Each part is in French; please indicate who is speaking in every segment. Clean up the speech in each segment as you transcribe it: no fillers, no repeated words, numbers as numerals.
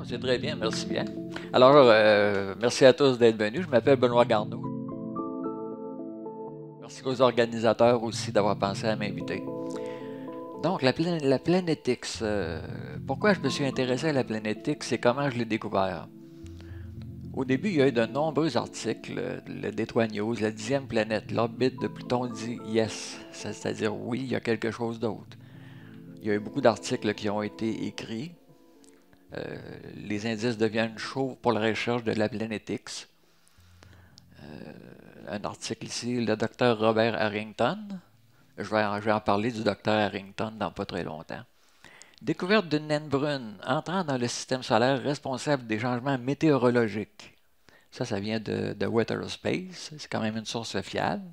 Speaker 1: C'est très bien, merci bien. Alors, merci à tous d'être venus. Je m'appelle Benoît Garneau. Merci aux organisateurs aussi d'avoir pensé à m'inviter. Donc, la planète X. Pourquoi je me suis intéressé à la planète X et comment je l'ai découvert? Au début, il y a eu de nombreux articles, le Détroit News, la 10e planète, l'orbite de Pluton dit yes, c'est-à-dire oui, il y a quelque chose d'autre. Il y a eu beaucoup d'articles qui ont été écrits. Les indices deviennent chauds pour la recherche de la planète X. Un article ici, le docteur Robert Harrington. Je vais en parler du docteur Harrington dans pas très longtemps. Découverte d'une naine brune entrant dans le système solaire responsable des changements météorologiques. Ça vient de Weather Space. C'est quand même une source fiable.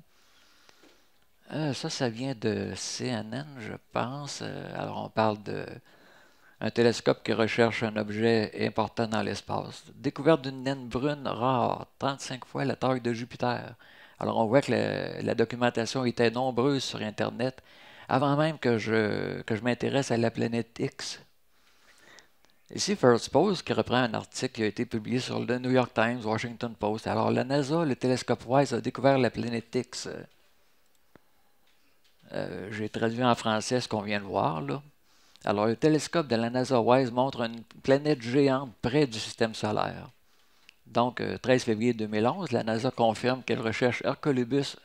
Speaker 1: Ça vient de CNN, je pense. Alors, on parle d'un télescope qui recherche un objet important dans l'espace. Découverte d'une naine brune rare, 35 fois la taille de Jupiter. Alors, on voit que la documentation était nombreuse sur Internet avant même que je m'intéresse à la planète X. Ici, First Post, qui reprend un article qui a été publié sur le New York Times, Washington Post. Alors, la NASA, le télescope WISE, a découvert la planète X. J'ai traduit en français ce qu'on vient de voir, là. Alors, le télescope de la NASA WISE montre une planète géante près du système solaire. Donc, 13 février 2011, la NASA confirme qu'elle recherche Hercolubus.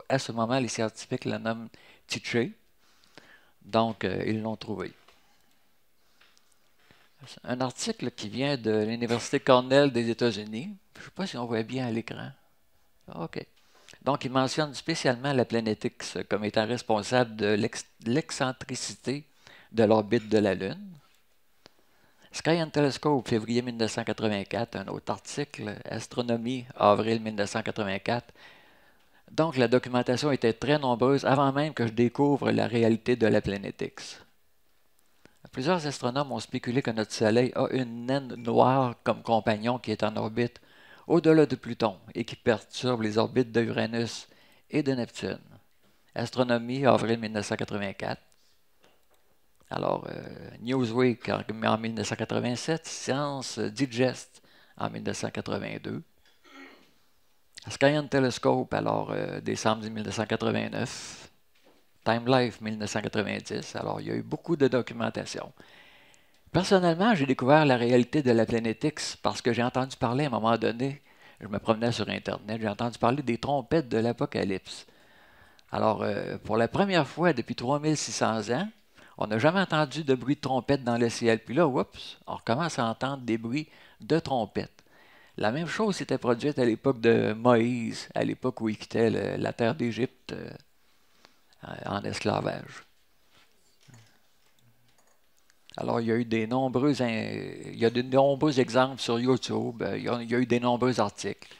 Speaker 1: À ce moment, les scientifiques la nomment Tiché. Donc, ils l'ont trouvé. Un article qui vient de l'Université Cornell des États-Unis. Je ne sais pas si on voit bien à l'écran. OK. Donc, il mentionne spécialement la planète X comme étant responsable de l'excentricité de l'orbite de la Lune. Sky and Telescope, février 1984, un autre article, Astronomie, avril 1984. Donc, la documentation était très nombreuse avant même que je découvre la réalité de la planète X. Plusieurs astronomes ont spéculé que notre Soleil a une naine noire comme compagnon qui est en orbite au-delà de Pluton et qui perturbe les orbites de Uranus et de Neptune. Astronomie, avril 1984. Alors, Newsweek en 1987, Science Digest en 1982. Sky and Telescope, alors, décembre 1989. Time Life 1990. Alors, il y a eu beaucoup de documentation. Personnellement, j'ai découvert la réalité de la planète X parce que j'ai entendu parler à un moment donné, je me promenais sur Internet, j'ai entendu parler des trompettes de l'Apocalypse. Alors, pour la première fois depuis 3600 ans, on n'a jamais entendu de bruit de trompette dans le ciel. Puis là, oups, on recommence à entendre des bruits de trompettes. La même chose s'était produite à l'époque de Moïse, à l'époque où il quittait la terre d'Égypte en esclavage. Alors, il y a eu de nombreux exemples sur YouTube, il y a eu de nombreux articles.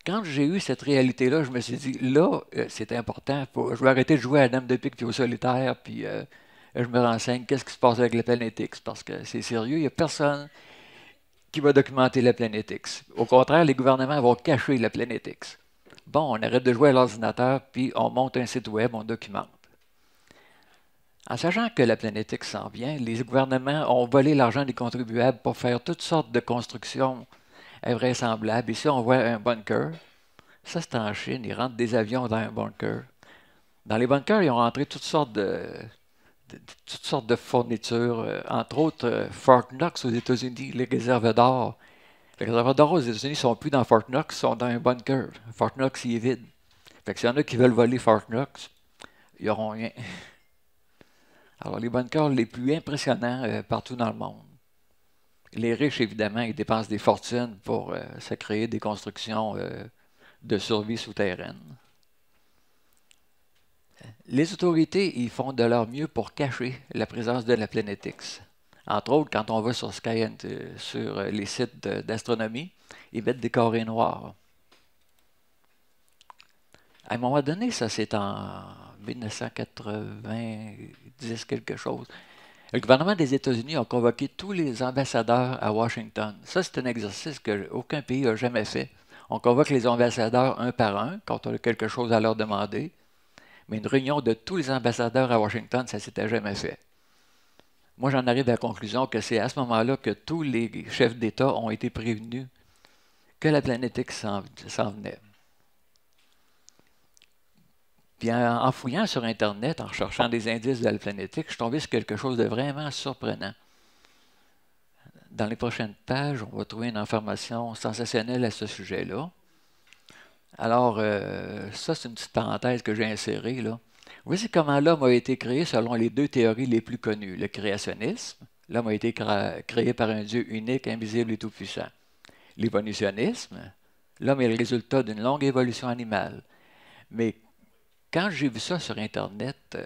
Speaker 1: Quand j'ai eu cette réalité-là, je me suis dit, là, c'est important, je vais arrêter de jouer à la dame de pique puis au solitaire, puis je me renseigne qu'est-ce qui se passe avec la planète X, parce que c'est sérieux, il n'y a personne qui va documenter la planète X. Au contraire, les gouvernements vont cacher la planète X. Bon, on arrête de jouer à l'ordinateur, puis on monte un site web, on documente. En sachant que la planète X s'en vient, les gouvernements ont volé l'argent des contribuables pour faire toutes sortes de constructions invraisemblables. Ici, on voit un bunker. Ça, c'est en Chine. Ils rentrent des avions dans un bunker. Dans les bunkers, ils ont rentré toutes sortes de fournitures. Entre autres, Fort Knox aux États-Unis, les réserves d'or. Les réserves d'or aux États-Unis ne sont plus dans Fort Knox, ils sont dans un bunker. Fort Knox, il est vide. Fait que s'il y en a qui veulent voler Fort Knox, ils n'auront rien. Alors, les bunkers les plus impressionnants partout dans le monde. Les riches, évidemment, ils dépensent des fortunes pour se créer des constructions de survie souterraine. Les autorités, ils font de leur mieux pour cacher la présence de la planète X. Entre autres, quand on va sur Sky, sur les sites d'astronomie, ils mettent des carrés noirs. À un moment donné, ça c'est en 1990 quelque chose. Le gouvernement des États-Unis a convoqué tous les ambassadeurs à Washington. Ça, c'est un exercice que aucun pays n'a jamais fait. On convoque les ambassadeurs un par un quand on a quelque chose à leur demander. Mais une réunion de tous les ambassadeurs à Washington, ça ne s'était jamais fait. Moi, j'en arrive à la conclusion que c'est à ce moment-là que tous les chefs d'État ont été prévenus que la planète X s'en venait. Puis en fouillant sur Internet, en recherchant des indices de la planète X, je suis tombé sur quelque chose de vraiment surprenant. Dans les prochaines pages, on va trouver une information sensationnelle à ce sujet-là. Alors, ça, c'est une petite parenthèse que j'ai insérée, là. Voici comment l'homme a été créé selon les deux théories les plus connues. Le créationnisme, l'homme a été créé par un Dieu unique, invisible et tout-puissant. L'évolutionnisme, l'homme est le résultat d'une longue évolution animale. Mais quand j'ai vu ça sur Internet,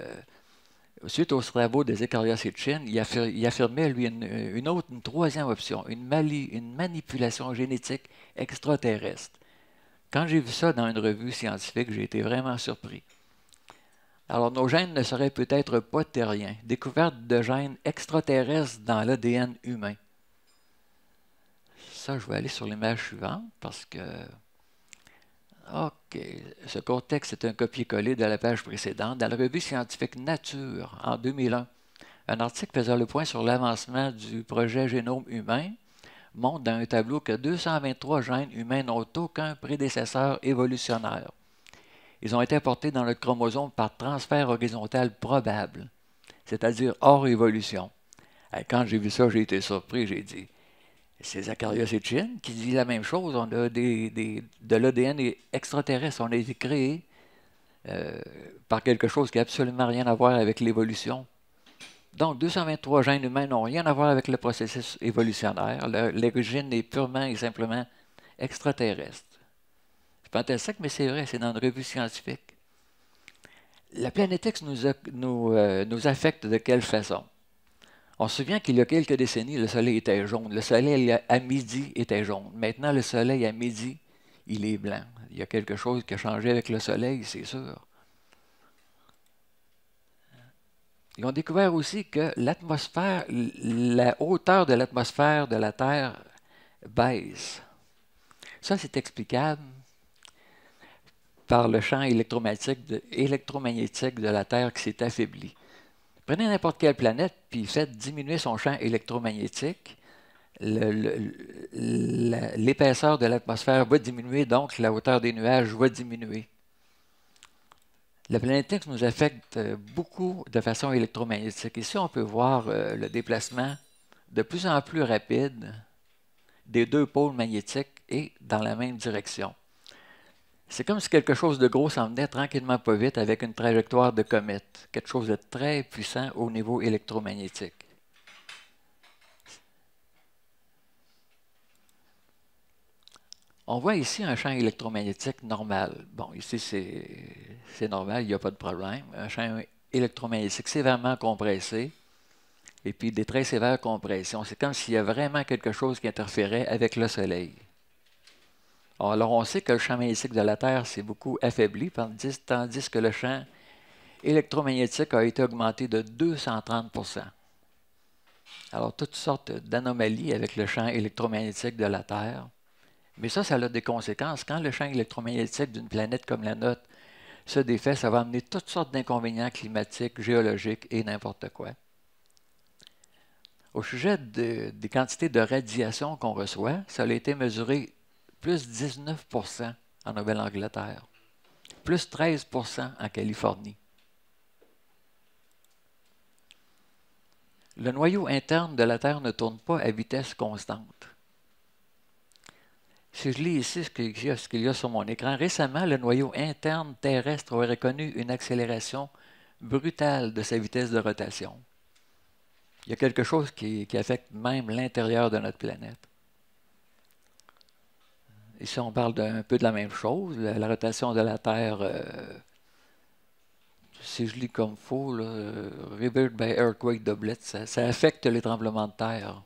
Speaker 1: suite aux travaux de Zechariah Sitchin, il affirmait, lui, une troisième option, une manipulation génétique extraterrestre. Quand j'ai vu ça dans une revue scientifique, j'ai été vraiment surpris. Alors, nos gènes ne seraient peut-être pas terriens. Découverte de gènes extraterrestres dans l'ADN humain. Ça, je vais aller sur l'image suivante parce que... OK. Ce court-texte est un copier-coller de la page précédente. Dans la revue scientifique Nature, en 2001, un article faisant le point sur l'avancement du projet génome humain montre dans un tableau que 223 gènes humains n'ont aucun prédécesseur évolutionnaire. Ils ont été apportés dans le chromosome par transfert horizontal probable, c'est-à-dire hors évolution. Et quand j'ai vu ça, j'ai été surpris, j'ai dit, c'est Zechariah Sitchin qui dit la même chose, on a de l'ADN extraterrestre, on a été créé par quelque chose qui n'a absolument rien à voir avec l'évolution. Donc, 223 gènes humains n'ont rien à voir avec le processus évolutionnaire. L'origine est purement et simplement extraterrestre. C'est fantastique, mais c'est vrai, c'est dans une revue scientifique. La planète X nous affecte de quelle façon? On se souvient qu'il y a quelques décennies, le Soleil était jaune. Le Soleil à midi était jaune. Maintenant, le Soleil à midi, il est blanc. Il y a quelque chose qui a changé avec le Soleil, c'est sûr. Ils ont découvert aussi que l'atmosphère, la hauteur de l'atmosphère de la Terre baisse. Ça, c'est explicable par le champ électromagnétique de la Terre qui s'est affaibli. Prenez n'importe quelle planète, puis faites diminuer son champ électromagnétique. L'épaisseur de l'atmosphère va diminuer, donc la hauteur des nuages va diminuer. La planète X nous affecte beaucoup de façon électromagnétique. Ici, on peut voir le déplacement de plus en plus rapide des deux pôles magnétiques et dans la même direction. C'est comme si quelque chose de gros s'en venait tranquillement pas vite avec une trajectoire de comète, quelque chose de très puissant au niveau électromagnétique. On voit ici un champ électromagnétique normal. Bon, ici c'est normal, il n'y a pas de problème. Un champ électromagnétique sévèrement compressé et puis des très sévères compressions. C'est comme s'il y a vraiment quelque chose qui interférait avec le Soleil. Alors, on sait que le champ magnétique de la Terre s'est beaucoup affaibli, tandis que le champ électromagnétique a été augmenté de 230 %. Alors, toutes sortes d'anomalies avec le champ électromagnétique de la Terre. Mais ça a des conséquences. Quand le champ électromagnétique d'une planète comme la nôtre se défait, ça va amener toutes sortes d'inconvénients climatiques, géologiques et n'importe quoi. Au sujet des quantités de radiation qu'on reçoit, ça a été mesuré plus 19 % en Nouvelle-Angleterre, plus 13 % en Californie. Le noyau interne de la Terre ne tourne pas à vitesse constante. Si je lis ici ce qu'il y a sur mon écran, récemment, le noyau interne terrestre aurait connu une accélération brutale de sa vitesse de rotation. Il y a quelque chose qui affecte même l'intérieur de notre planète. Ici, on parle d'un peu de la même chose. La rotation de la Terre, si je lis comme il faut, Revered by Earthquake Doublet, ça affecte les tremblements de terre.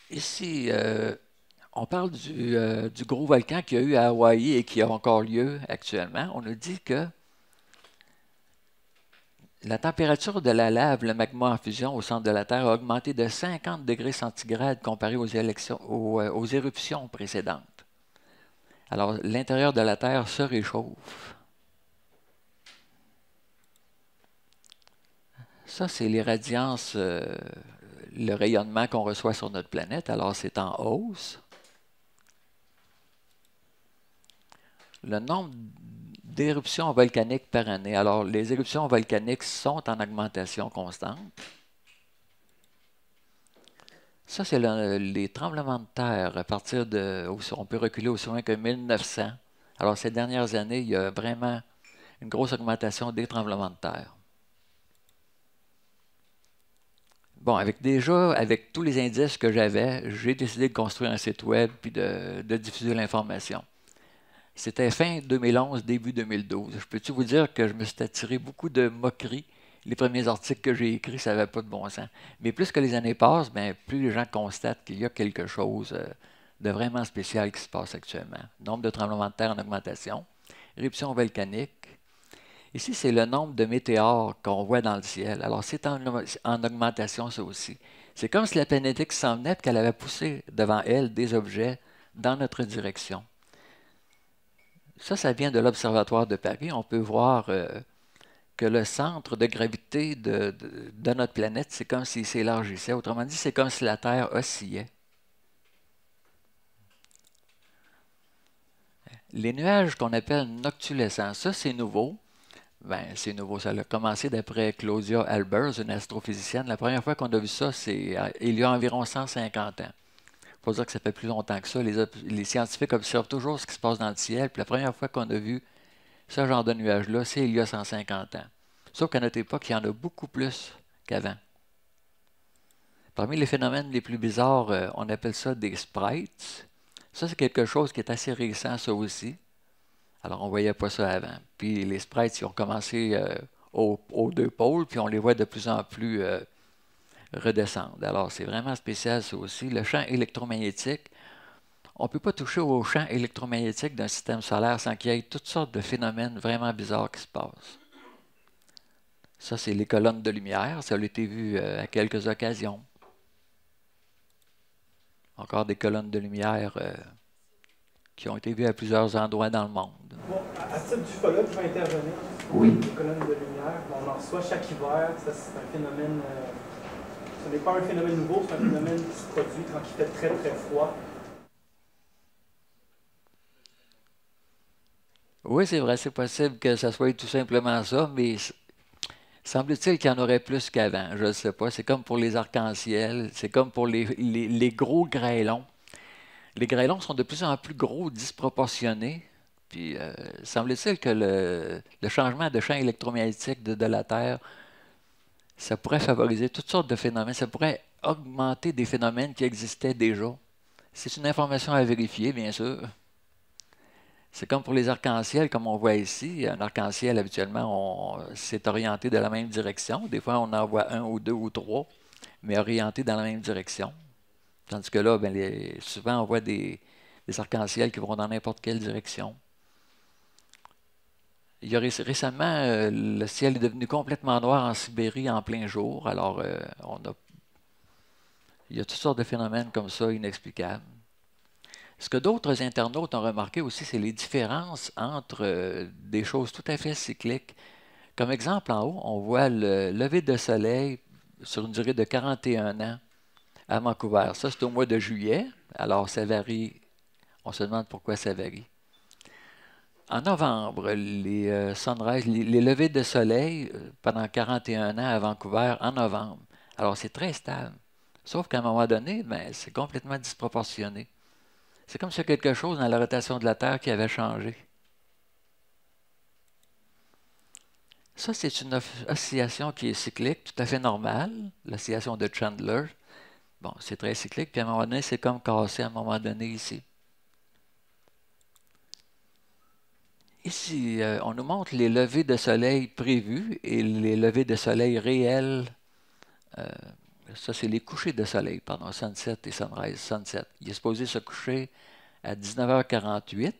Speaker 1: Ici, on parle du gros volcan qu'il y a eu à Hawaï et qui a encore lieu actuellement. On nous dit que la température de la lave, le magma en fusion au centre de la Terre, a augmenté de 50 degrés centigrades comparé aux éruptions précédentes. Alors, l'intérieur de la Terre se réchauffe. Ça, c'est les radiances, le rayonnement qu'on reçoit sur notre planète. Alors, c'est en hausse. Le nombre d'éruptions volcaniques par année. Alors, les éruptions volcaniques sont en augmentation constante. Ça, c'est les tremblements de terre à partir de... On peut reculer aussi loin que 1900. Alors, ces dernières années, il y a vraiment une grosse augmentation des tremblements de terre. Bon, avec tous les indices que j'avais, j'ai décidé de construire un site web puis de diffuser l'information. C'était fin 2011, début 2012. Je peux-tu vous dire que je me suis attiré beaucoup de moqueries. Les premiers articles que j'ai écrits, ça n'avait pas de bon sens. Mais plus que les années passent, bien, plus les gens constatent qu'il y a quelque chose de vraiment spécial qui se passe actuellement. Nombre de tremblements de terre en augmentation, éruptions volcaniques. Ici, c'est le nombre de météores qu'on voit dans le ciel. Alors, c'est en augmentation, ça aussi. C'est comme si la planète X s'en venait et qu'elle avait poussé devant elle des objets dans notre direction. Ça vient de l'Observatoire de Paris. On peut voir que le centre de gravité de notre planète, c'est comme s'il s'élargissait. Autrement dit, c'est comme si la Terre oscillait. Les nuages qu'on appelle noctulescents, ça c'est nouveau. Ben, c'est nouveau. Ça a commencé d'après Claudia Albers, une astrophysicienne. La première fois qu'on a vu ça, c'est il y a environ 150 ans. Il faut dire que ça fait plus longtemps que ça. Les scientifiques observent toujours ce qui se passe dans le ciel. Puis la première fois qu'on a vu ce genre de nuage-là, c'est il y a 150 ans. Sauf qu'à notre époque, il y en a beaucoup plus qu'avant. Parmi les phénomènes les plus bizarres, on appelle ça des sprites. Ça, c'est quelque chose qui est assez récent, ça aussi. Alors, on ne voyait pas ça avant. Puis les sprites, ils ont commencé aux deux pôles, puis on les voit de plus en plus redescendre. Alors, c'est vraiment spécial, ça aussi. Le champ électromagnétique, on ne peut pas toucher au champ électromagnétique d'un système solaire sans qu'il y ait toutes sortes de phénomènes vraiment bizarres qui se passent. Ça, c'est les colonnes de lumière. Ça a été vu à quelques occasions. Encore des colonnes de lumière qui ont été vues à plusieurs endroits dans le monde.
Speaker 2: Bon, à titre d'ufologue, je vais intervenir.
Speaker 1: Oui.
Speaker 2: Les colonnes de lumière, on en reçoit chaque hiver. Ça, c'est un phénomène. Ce n'est pas un phénomène nouveau, c'est un phénomène qui se produit quand il fait très très froid.
Speaker 1: Oui, c'est vrai, c'est possible que ça soit tout simplement ça, mais semble-t-il qu'il y en aurait plus qu'avant. Je ne sais pas. C'est comme pour les arcs-en-ciel, c'est comme pour les gros grêlons. Les grêlons sont de plus en plus gros, disproportionnés. Puis, semble-t-il que le changement de champ électromagnétique de la Terre, ça pourrait favoriser toutes sortes de phénomènes. Ça pourrait augmenter des phénomènes qui existaient déjà. C'est une information à vérifier, bien sûr. C'est comme pour les arcs-en-ciel, comme on voit ici. Un arc-en-ciel, habituellement, c'est orienté de la même direction. Des fois, on en voit un ou deux ou trois, mais orienté dans la même direction. Tandis que là, ben, souvent, on voit des arcs-en-ciel qui vont dans n'importe quelle direction. Il y a récemment, le ciel est devenu complètement noir en Sibérie en plein jour. Alors, il y a toutes sortes de phénomènes comme ça inexplicables. Ce que d'autres internautes ont remarqué aussi, c'est les différences entre des choses tout à fait cycliques. Comme exemple, en haut, on voit le lever de soleil sur une durée de 41 ans à Vancouver. Ça, c'est au mois de juillet. Alors, ça varie. On se demande pourquoi ça varie. En novembre, les sunrises, les levées de soleil pendant 41 ans à Vancouver en novembre. Alors, c'est très stable. Sauf qu'à un moment donné, ben, c'est complètement disproportionné. C'est comme si quelque chose dans la rotation de la Terre qui avait changé. Ça, c'est une oscillation qui est cyclique, tout à fait normale, l'oscillation de Chandler. Bon, c'est très cyclique, puis à un moment donné, c'est comme cassé à un moment donné ici. Ici, on nous montre les levées de soleil prévues et les levées de soleil réelles. Ça, c'est les couchers de soleil, pardon, sunset et sunrise. Sunset. Il est supposé se coucher à 19h48,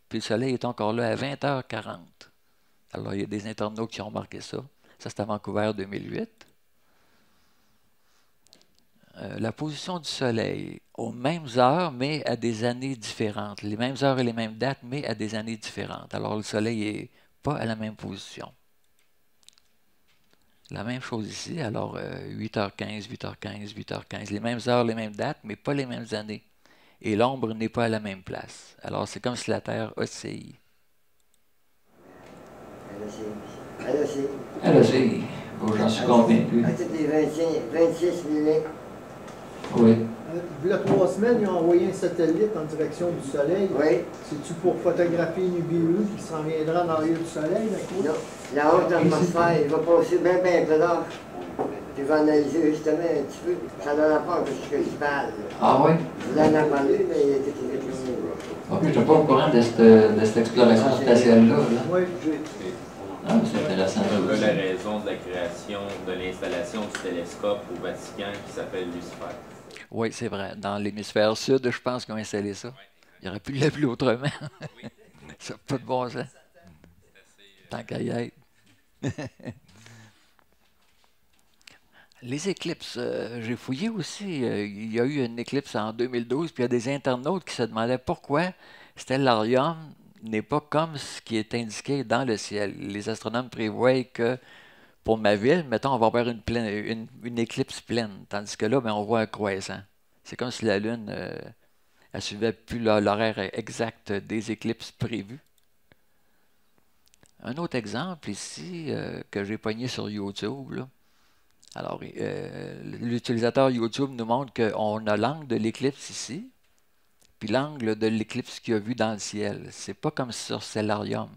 Speaker 1: puis le soleil est encore là à 20h40. Alors, il y a des internautes qui ont remarqué ça. Ça, c'est à Vancouver 2008. La position du soleil aux mêmes heures, mais à des années différentes. Les mêmes heures et les mêmes dates, mais à des années différentes. Alors, le soleil n'est pas à la même position. La même chose ici. Alors, 8h15, 8h15, 8h15. Les mêmes heures, les mêmes dates, mais pas les mêmes années. Et l'ombre n'est pas à la même place. Alors, c'est comme si la Terre oscille.
Speaker 3: Elle aussi. Elle aussi.
Speaker 1: Elle oscille. Oh, j'en suis convaincu.
Speaker 3: À toutes les 26 minutes.
Speaker 1: Oui.
Speaker 4: Il y a 3 semaines, ils ont envoyé un satellite en direction du Soleil.
Speaker 3: Oui.
Speaker 4: C'est-tu pour photographier Nibiru qui s'en viendra en arrière du Soleil?
Speaker 3: Non. La haute atmosphère, il va passer bien près là. Tu vas analyser justement un petit peu. Ça donne pas parce que je parle.
Speaker 1: Ah oui?
Speaker 3: Je voulais en parler, mais il était terminé.
Speaker 1: Ok, je ne suis pas au courant de cette exploration spatiale-là. Là.
Speaker 4: Oui.
Speaker 1: Ah, c'est intéressant.
Speaker 5: C'est un peu la raison de la création de l'installation du télescope au Vatican qui s'appelle Lucifer.
Speaker 1: Oui, c'est vrai. Dans l'hémisphère sud, je pense qu'ils ont installé ça. Il aurait pu l'appeler autrement. Ça n'a pas de bon sens. Tant qu'à y être. Les éclipses, j'ai fouillé aussi. Il y a eu une éclipse en 2012, puis il y a des internautes qui se demandaient pourquoi Stellarium n'est pas comme ce qui est indiqué dans le ciel. Les astronomes prévoient que pour ma ville, mettons, on va avoir une éclipse pleine, tandis que là, ben, on voit un croissant. C'est comme si la Lune, elle suivait plus l'horaire exact des éclipses prévues. Un autre exemple ici que j'ai pogné sur YouTube, là. Alors, l'utilisateur YouTube nous montre qu'on a l'angle de l'éclipse ici, puis l'angle de l'éclipse qu'il a vu dans le ciel. C'est pas comme sur Stellarium.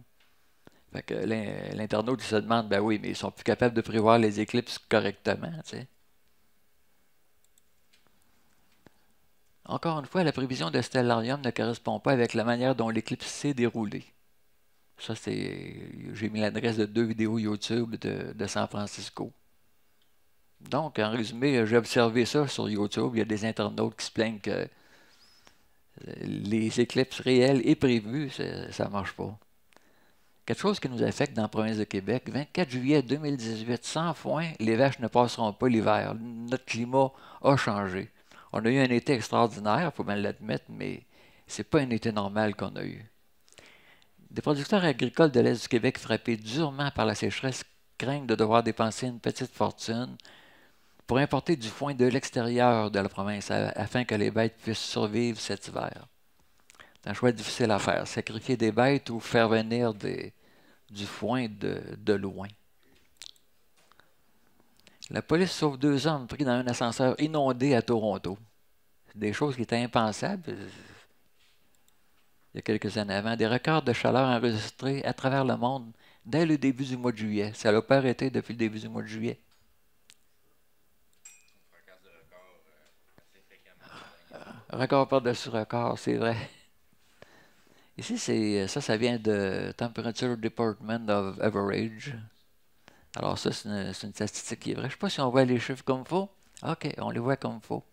Speaker 1: Fait que l'internaute il se demande, ben oui, mais ils sont plus capables de prévoir les éclipses correctement, tu sais. Encore une fois, la prévision de Stellarium ne correspond pas avec la manière dont l'éclipse s'est déroulée. Ça, j'ai mis l'adresse de 2 vidéos YouTube de San Francisco. Donc, en résumé, j'ai observé ça sur YouTube. Il y a des internautes qui se plaignent que les éclipses réelles et prévues, ça ne marche pas. Quelque chose qui nous affecte dans la province de Québec, 24 juillet 2018, sans foin, les vaches ne passeront pas l'hiver. Notre climat a changé. On a eu un été extraordinaire, il faut bien l'admettre, mais c'est pas un été normal qu'on a eu. Des producteurs agricoles de l'Est du Québec frappés durement par la sécheresse craignent de devoir dépenser une petite fortune pour importer du foin de l'extérieur de la province afin que les bêtes puissent survivre cet hiver. C'est un choix difficile à faire, sacrifier des bêtes ou faire venir du foin de loin. La police sauve 2 hommes pris dans un ascenseur inondé à Toronto. C'est des choses qui étaient impensables il y a quelques années avant. Des records de chaleur enregistrés à travers le monde dès le début du mois de juillet. Ça n'a pas arrêté depuis le début du mois de juillet. Record par-dessus record, c'est vrai. Ici, ça vient de Temperature Department of Average. Alors ça, c'est une statistique qui est vraie. Je ne sais pas si on voit les chiffres comme il faut. OK, on les voit comme il faut.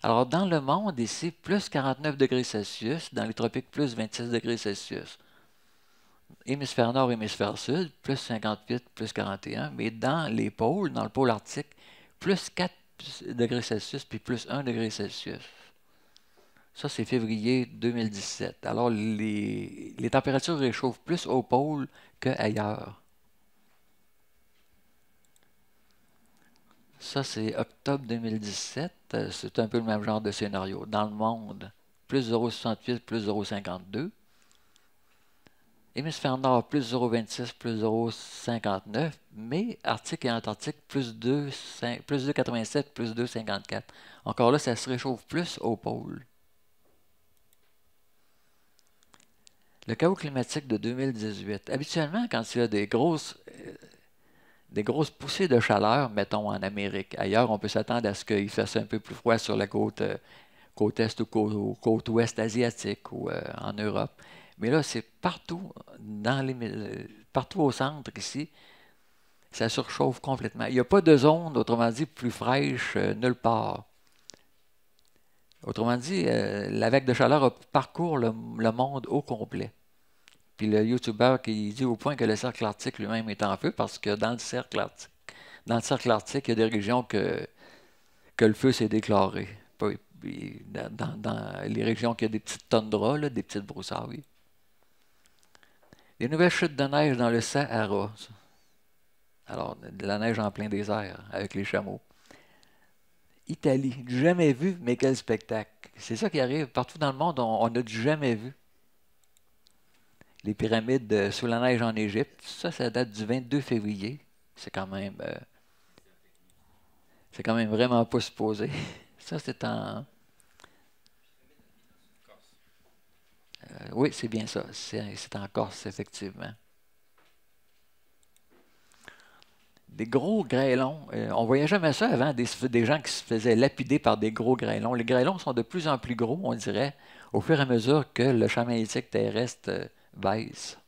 Speaker 1: Alors, dans le monde, ici, plus 49 degrés Celsius. Dans les tropiques, plus 26 degrés Celsius. Hémisphère nord, hémisphère sud, plus 58, plus 41. Mais dans les pôles, dans le pôle arctique, plus 4 degrés Celsius, puis plus 1 degré Celsius. Ça, c'est février 2017. Alors, les températures réchauffent plus au pôle qu'ailleurs. Ça, c'est octobre 2017. C'est un peu le même genre de scénario. Dans le monde, plus 0,68, plus 0,52. Hémisphère nord, plus 0,26, plus 0,59. Mais Arctique et Antarctique, plus 2,87, plus 2,54. Encore là, ça se réchauffe plus au pôle. Le chaos climatique de 2018. Habituellement, quand il y a des grosses poussées de chaleur, mettons en Amérique, ailleurs, on peut s'attendre à ce qu'il fasse un peu plus froid sur la côte est ou côte ouest asiatique ou en Europe. Mais là, c'est partout, partout au centre ici, ça surchauffe complètement. Il n'y a pas de zone, autrement dit, plus fraîche nulle part. Autrement dit, la vague de chaleur parcourt le monde au complet. Puis le YouTuber qui dit au point que le cercle arctique lui-même est en feu parce que dans le cercle arctique, il y a des régions que le feu s'est déclaré. Dans les régions qui ont des petites toundras, là, des petites broussailles. Des nouvelles chutes de neige dans le Sahara. Alors, de la neige en plein désert avec les chameaux. Italie, du jamais vu, mais quel spectacle. C'est ça qui arrive. Partout dans le monde, on a du jamais vu. Les pyramides sous la neige en Égypte, ça date du 22 février. C'est quand même vraiment pas supposé. Ça, c'est en... oui, c'est bien ça. C'est en Corse, effectivement. Des gros grêlons. On voyait jamais ça avant, des gens qui se faisaient lapider par des gros grêlons. Les grêlons sont de plus en plus gros, on dirait, au fur et à mesure que le champ magnétique terrestre baisse.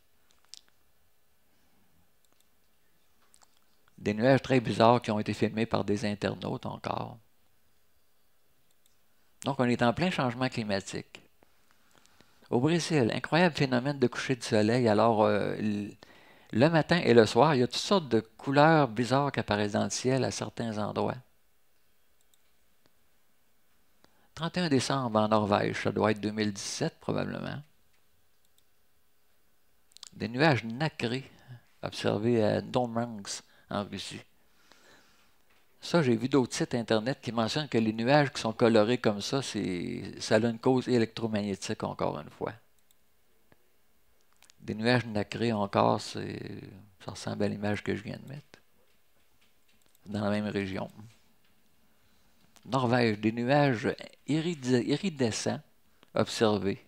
Speaker 1: Des nuages très bizarres qui ont été filmés par des internautes encore. Donc, on est en plein changement climatique. Au Brésil, incroyable phénomène de coucher du soleil. Alors, le matin et le soir, il y a toutes sortes de couleurs bizarres qui apparaissent dans le ciel à certains endroits. 31 décembre en Norvège, ça doit être 2017 probablement. Des nuages nacrés observés à Domansk en Russie. Ça, j'ai vu d'autres sites Internet qui mentionnent que les nuages qui sont colorés comme ça, ça a une cause électromagnétique encore une fois. Des nuages nacrés encore, ça ressemble à l'image que je viens de mettre. Dans la même région. Norvège, des nuages iridescents observés.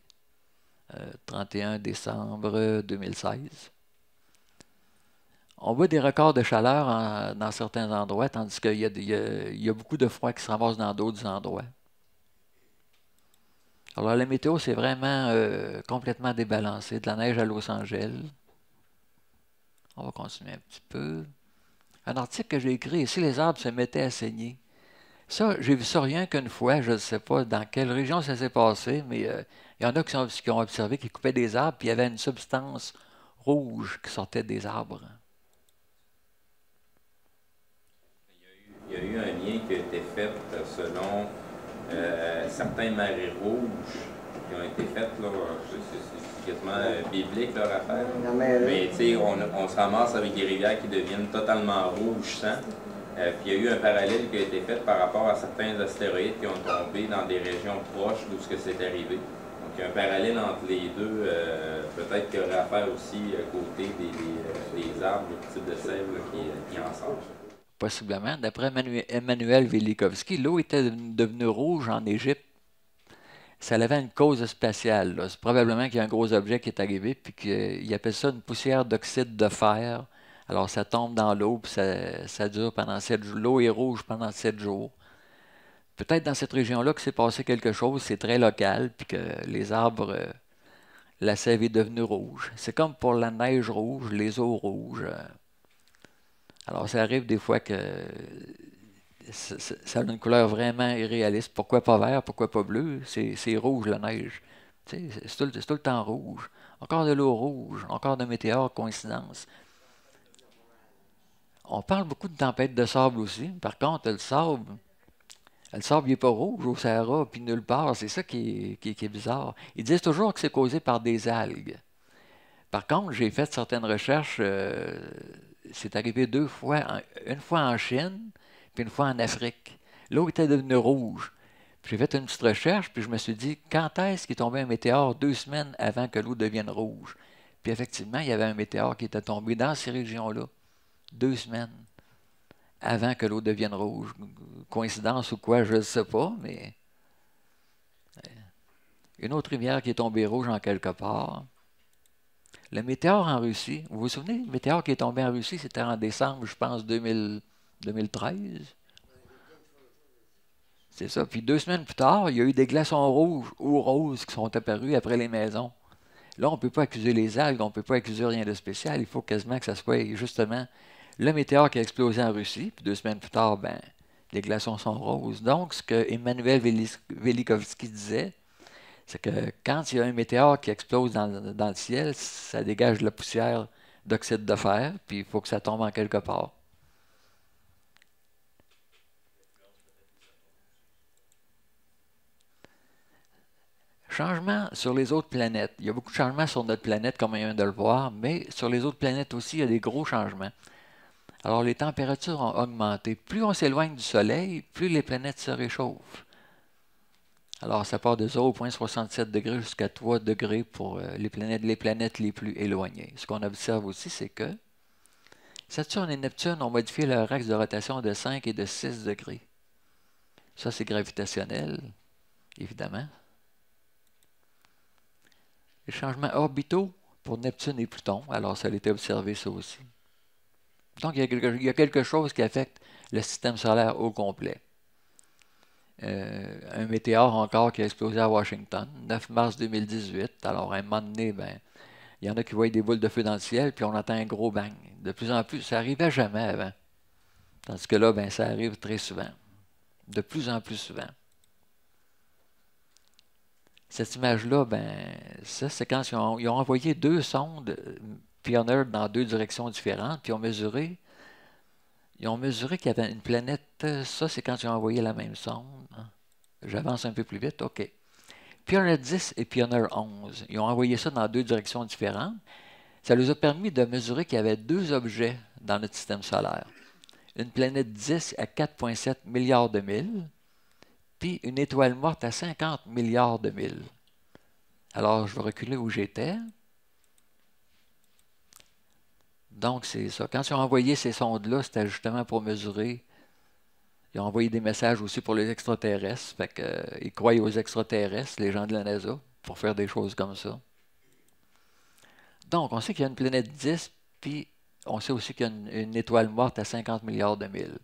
Speaker 1: 31 décembre 2016. On voit des records de chaleur dans certains endroits, tandis qu'il y a beaucoup de froid qui se ramasse dans d'autres endroits. Alors la météo, c'est vraiment complètement débalancé. De la neige à Los Angeles. On va continuer un petit peu. Un article que j'ai écrit, ici les arbres se mettaient à saigner. Ça, j'ai vu ça rien qu'une fois, je ne sais pas dans quelle région ça s'est passé, mais il y en a qui ont observé qu'ils coupaient des arbres, puis il y avait une substance rouge qui sortait des arbres.
Speaker 5: Il y a eu un lien qui a été fait selon certains marées rouges qui ont été faites, là, c'est quasiment biblique leur affaire. Mais tu sais, on se ramasse avec des rivières qui deviennent totalement rouges sang. Puis il y a eu un parallèle qui a été fait par rapport à certains astéroïdes qui ont tombé dans des régions proches d'où ce que c'est arrivé. Donc il y a un parallèle entre les deux. Peut-être qu'il y aurait à faire aussi côté des arbres, le type de sève qui en sortent.
Speaker 1: Possiblement. D'après Emmanuel Velikovsky, l'eau était devenue rouge en Égypte. Ça avait une cause spatiale. C'est probablement qu'il y a un gros objet qui est arrivé, puis qu'il appelle ça une poussière d'oxyde de fer. Alors ça tombe dans l'eau, puis ça dure pendant 7 jours. L'eau est rouge pendant 7 jours. Peut-être dans cette région-là que s'est passé quelque chose, c'est très local, puis que les arbres, la sève est devenue rouge. C'est comme pour la neige rouge, les eaux rouges. Alors, ça arrive des fois que ça a une couleur vraiment irréaliste. Pourquoi pas vert, pourquoi pas bleu? C'est rouge, la neige. C'est tout le temps rouge. Encore de l'eau rouge, encore de météores, coïncidence. On parle beaucoup de tempêtes de sable aussi. Par contre, le sable, il n'est pas rouge au Sahara, puis nulle part. C'est ça qui est bizarre. Ils disent toujours que c'est causé par des algues. Par contre, j'ai fait certaines recherches. C'est arrivé 2 fois, une fois en Chine, puis une fois en Afrique. L'eau était devenue rouge. Puis j'ai fait une petite recherche, puis je me suis dit, quand est-ce qu'il tombait un météore 2 semaines avant que l'eau devienne rouge? Puis effectivement, il y avait un météore qui était tombé dans ces régions-là, 2 semaines avant que l'eau devienne rouge. Coïncidence ou quoi, je ne sais pas, mais une autre rivière qui est tombée rouge en quelque part. Le météore en Russie, vous vous souvenez, le météore qui est tombé en Russie, c'était en décembre, je pense, 2013. C'est ça. Puis 2 semaines plus tard, il y a eu des glaçons rouges ou roses qui sont apparus après les maisons. Là, on ne peut pas accuser les algues, on ne peut pas accuser rien de spécial. Il faut quasiment que ça soit justement le météore qui a explosé en Russie. Puis 2 semaines plus tard, les glaçons sont roses. Donc, ce que Emmanuel Velikovsky disait, c'est que quand il y a un météore qui explose dans le ciel, ça dégage de la poussière d'oxyde de fer, puis il faut que ça tombe en quelque part. Changement sur les autres planètes. Il y a beaucoup de changements sur notre planète, comme on vient de le voir, mais sur les autres planètes aussi, il y a des gros changements. Alors, les températures ont augmenté. Plus on s'éloigne du Soleil, plus les planètes se réchauffent. Alors, ça part de 0,67 degrés jusqu'à 3 degrés pour les planètes les plus éloignées. Ce qu'on observe aussi, c'est que Saturne et Neptune ont modifié leur axe de rotation de 5 et de 6 degrés. Ça, c'est gravitationnel, évidemment. Les changements orbitaux pour Neptune et Pluton, alors ça a été observé ça aussi. Donc, il y a quelque chose qui affecte le système solaire au complet. Un météore encore qui a explosé à Washington, 9 mars 2018. Alors, à un moment donné, il y en a qui voient des boules de feu dans le ciel, puis on entend un gros bang. De plus en plus, ça n'arrivait jamais avant. Tandis que là, ça arrive très souvent. De plus en plus souvent. Cette image-là, ça, c'est quand ils ont envoyé 2 sondes Pioneer dans 2 directions différentes, puis ils ont mesuré qu'il y avait une planète. Ça, c'est quand ils ont envoyé la même sonde. J'avance un peu plus vite, OK. Pioneer 10 et Pioneer 11, ils ont envoyé ça dans 2 directions différentes. Ça leur a permis de mesurer qu'il y avait 2 objets dans notre système solaire. Une planète 10 à 4,7 milliards de milles, puis une étoile morte à 50 milliards de milles. Alors, je vais reculer où j'étais. Donc, c'est ça. Quand ils ont envoyé ces sondes-là, c'était justement pour mesurer. Ils ont envoyé des messages aussi pour les extraterrestres. Fait qu'ils croient aux extraterrestres, les gens de la NASA, pour faire des choses comme ça. Donc, on sait qu'il y a une planète 10, puis on sait aussi qu'il y a une étoile morte à 50 milliards de milles.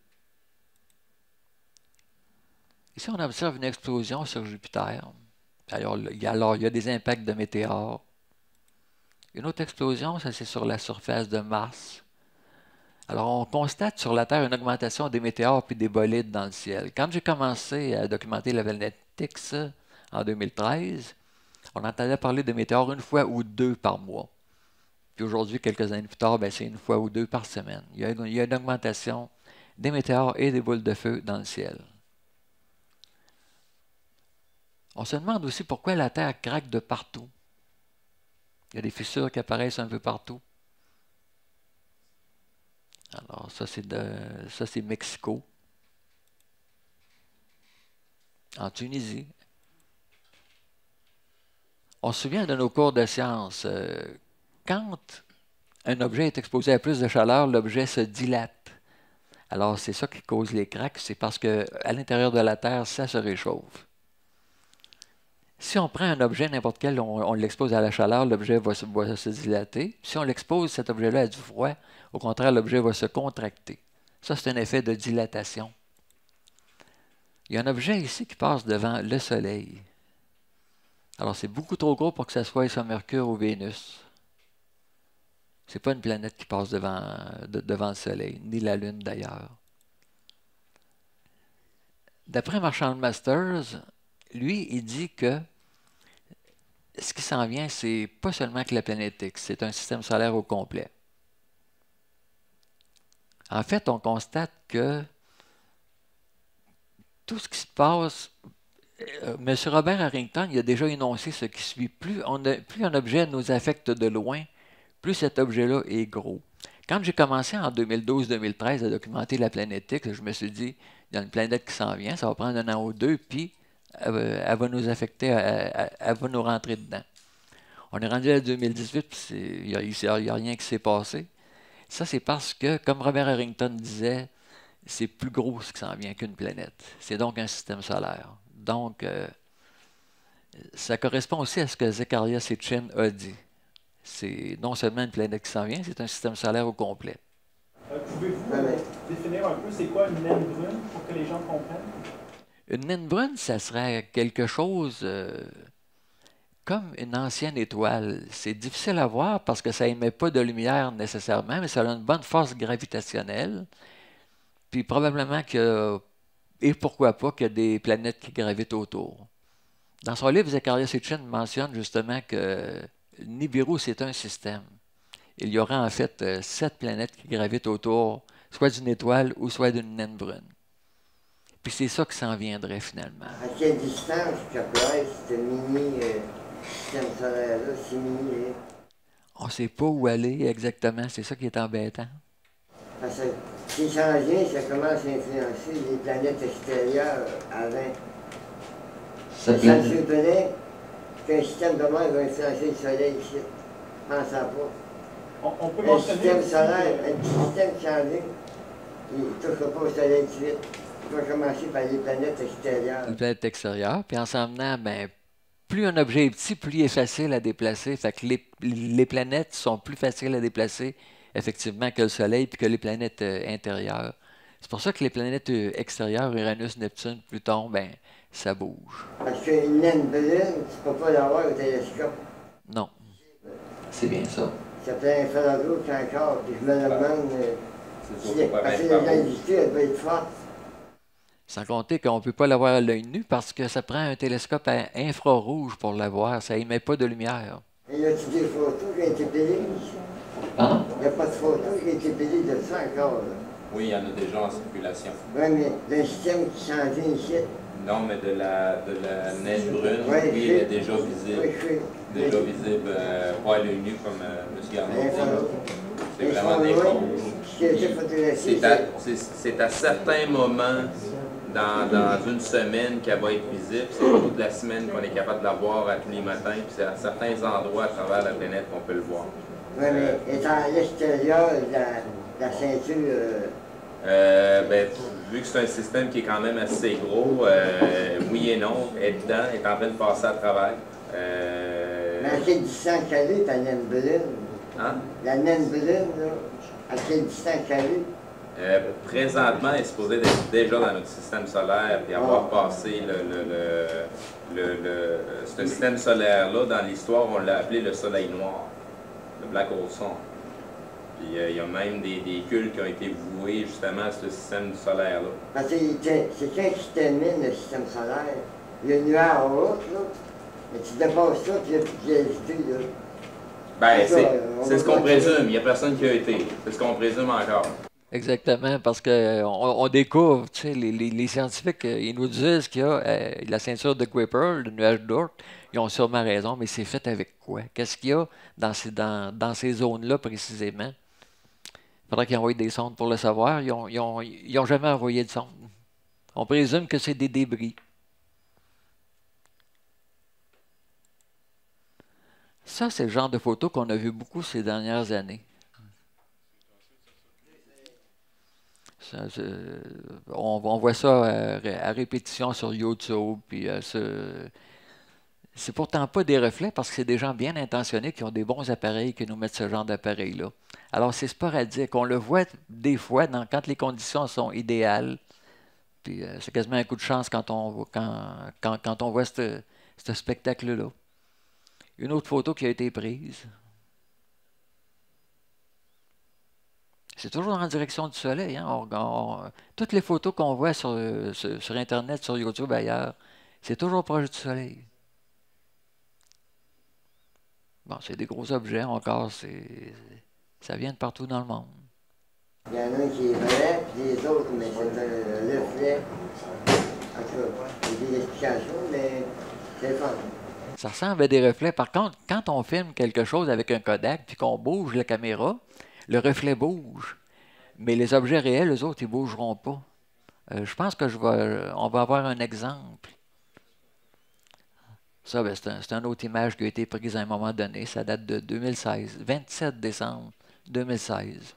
Speaker 1: Ici, on observe une explosion sur Jupiter. Alors, il y a des impacts de météores. Une autre explosion, ça c'est sur la surface de Mars. Alors, on constate sur la Terre une augmentation des météores puis des bolides dans le ciel. Quand j'ai commencé à documenter la planète Styx en 2013, on entendait parler de météores 1 fois ou 2 par mois. Puis aujourd'hui, quelques années plus tard, c'est 1 fois ou 2 par semaine. Il y a une augmentation des météores et des boules de feu dans le ciel. On se demande aussi pourquoi la Terre craque de partout. Il y a des fissures qui apparaissent un peu partout. Alors, ça, c'est Mexico. En Tunisie. On se souvient de nos cours de sciences. Quand un objet est exposé à plus de chaleur, l'objet se dilate. Alors, c'est ça qui cause les cracks. C'est parce qu'à l'intérieur de la Terre, ça se réchauffe. Si on prend un objet, n'importe quel, on l'expose à la chaleur, l'objet va se dilater. Si on l'expose, cet objet-là, à du froid, au contraire, l'objet va se contracter. Ça, c'est un effet de dilatation. Il y a un objet ici qui passe devant le Soleil. Alors, c'est beaucoup trop gros pour que ça soit sur Mercure ou Vénus. Ce n'est pas une planète qui passe devant le Soleil, ni la Lune d'ailleurs. D'après Marshall Masters, lui, il dit que ce qui s'en vient, c'est pas seulement que la planète X, c'est un système solaire au complet. En fait, on constate que tout ce qui se passe, M. Robert Harrington, il a déjà énoncé ce qui suit. Plus un objet nous affecte de loin, plus cet objet-là est gros. Quand j'ai commencé en 2012-2013 à documenter la planète X, je me suis dit, il y a une planète qui s'en vient, ça va prendre 1 an ou 2, puis elle va nous affecter, elle va nous rentrer dedans. On est rendu à 2018, puis il n'y a rien qui s'est passé. Ça, c'est parce que, comme Robert Harrington disait, c'est plus gros ce qui s'en vient qu'une planète. C'est donc un système solaire. Donc, ça correspond aussi à ce que Zecharia Sitchin a dit. C'est non seulement une planète qui s'en vient, c'est un système solaire au complet.
Speaker 2: Pouvez-vous définir un peu c'est quoi une naine brune pour que les gens comprennent?
Speaker 1: Une naine brune, ça serait quelque chose comme une ancienne étoile. C'est difficile à voir parce que ça n'émet pas de lumière nécessairement, mais ça a une bonne force gravitationnelle. Puis probablement et pourquoi pas, qu'il y a des planètes qui gravitent autour. Dans son livre, Zecharia Sitchin mentionne justement que Nibiru, c'est un système. Il y aura en fait 7 planètes qui gravitent autour, soit d'une étoile ou soit d'une naine brune. Puis c'est ça qui s'en viendrait finalement.
Speaker 3: À quelle distance qu'apparaît ce mini-système solaire-là, On
Speaker 1: ne sait pas où aller exactement, c'est ça qui est embêtant.
Speaker 3: Parce Parce que si ça vient, ça commence à influencer les planètes extérieures avant. Ça me surprenait qu'un système de mer va influencer le Soleil ici. Pensez pas.
Speaker 2: On peut
Speaker 3: Un
Speaker 2: mentionner
Speaker 3: système
Speaker 2: aussi
Speaker 3: solaire,
Speaker 2: que-
Speaker 3: un petit système qui s'en vient, il ne touchera pas au Soleil tout de suite. Il va commencer par les planètes extérieures.
Speaker 1: Une planète extérieure, puis en s'en venant, ben, plus un objet est petit, plus il est facile à déplacer. Fait que les planètes sont plus faciles à déplacer, effectivement, que le Soleil puis que les planètes intérieures. C'est pour ça que les planètes extérieures, Uranus, Neptune, Pluton, ben, ça bouge.
Speaker 3: Parce qu'une naine brune, tu ne peux pas l'avoir au télescope.
Speaker 1: Non. C'est bien ça.
Speaker 3: Ça fait un infrarouge encore, puis je me demande
Speaker 5: C'est
Speaker 3: si
Speaker 5: sûr qu'on peut
Speaker 3: parce que
Speaker 5: mettre par où.
Speaker 3: l'industrie, elle doit être forte.
Speaker 1: Sans compter qu'on ne peut pas l'avoir à l'œil nu parce que ça prend un télescope à infrarouge pour l'avoir. Ça émet pas de lumière.
Speaker 3: Et y a-t-il des photos qui ont été payées?
Speaker 1: Pardon?
Speaker 3: Il n'y a pas de photos qui ont été payées de ça encore. Là.
Speaker 5: Oui, il y en a déjà en circulation.
Speaker 3: Oui, mais le système qui s'en vient ici.
Speaker 5: Non, mais de la neige brune,
Speaker 3: Oui,
Speaker 5: oui, elle est déjà visible.
Speaker 3: Oui, je sais.
Speaker 5: Déjà visible, pas à l'œil nu comme M. Garneau
Speaker 3: Infrarouge.
Speaker 5: dit. C'est vraiment des rouges.
Speaker 3: Ce qui a été photographié,
Speaker 5: C'est à certains moments dans une semaine qu'elle va être visible. C'est pas toute la semaine qu'on est capable de la voir à tous les matins. Puis c'est à certains endroits à travers la planète qu'on peut le voir.
Speaker 3: Oui, mais étant à l'extérieur de la ceinture,
Speaker 5: Ben, vu que c'est un système qui est quand même assez gros, oui et non, elle est dedans, elle est en train de passer à travers.
Speaker 3: mais à quelle distance qu'elle est, ta naine brune?
Speaker 5: Hein?
Speaker 3: La naine brune, là, à quelle distance qu'elle est?
Speaker 5: Présentement, elle est supposée être déjà dans notre système solaire et avoir passé ce système solaire-là. Dans l'histoire, on l'a appelé le Soleil noir, le Black Hole Sun. Puis il y a même des cultes qui ont été voués justement à ce système solaire-là.
Speaker 3: Parce que c'est quand qui termine le système solaire, il y a une nuage en haut, là, mais tu dépasses ça, puis il n'y a plus de gravité, là.
Speaker 5: Ben,
Speaker 3: C'est ça,
Speaker 5: c'est ce qu'on présume. Il n'y a personne qui a été. C'est ce qu'on présume encore.
Speaker 1: Exactement, parce qu'on découvre, tu sais, les scientifiques, ils nous disent qu'il y a la ceinture de Kuiper, le nuage d'Oort, ils ont sûrement raison, mais c'est fait avec quoi? Qu'est-ce qu'il y a dans ces zones-là précisément? Il faudrait qu'ils envoient des sondes pour le savoir. Ils ont jamais envoyé de sonde. On présume que c'est des débris. Ça, c'est le genre de photos qu'on a vu beaucoup ces dernières années. On voit ça à répétition sur YouTube. Puis, c'est pourtant pas des reflets parce que c'est des gens bien intentionnés qui ont des bons appareils qui nous mettent ce genre d'appareil-là. Alors, c'est sporadique. On le voit des fois quand les conditions sont idéales. Puis, c'est quasiment un coup de chance quand on voit ce spectacle-là. Une autre photo qui a été prise. C'est toujours en direction du soleil. Hein? Toutes les photos qu'on voit sur Internet, sur YouTube, ailleurs, c'est toujours proche du soleil. Bon, c'est des gros objets encore. Ça vient de partout dans le monde.
Speaker 3: Il y en a un qui est vrai, puis les autres, mais c'est un reflet. En tout cas, il y a des explications, mais c'est le fun.
Speaker 1: Ça ressemble à des reflets. Par contre, quand on filme quelque chose avec un Kodak puis qu'on bouge la caméra, le reflet bouge. Mais les objets réels, eux autres, ils ne bougeront pas. Je pense que on va avoir un exemple. Ça, ben, c'est une autre image qui a été prise à un moment donné. Ça date de 2016, 27 décembre 2016.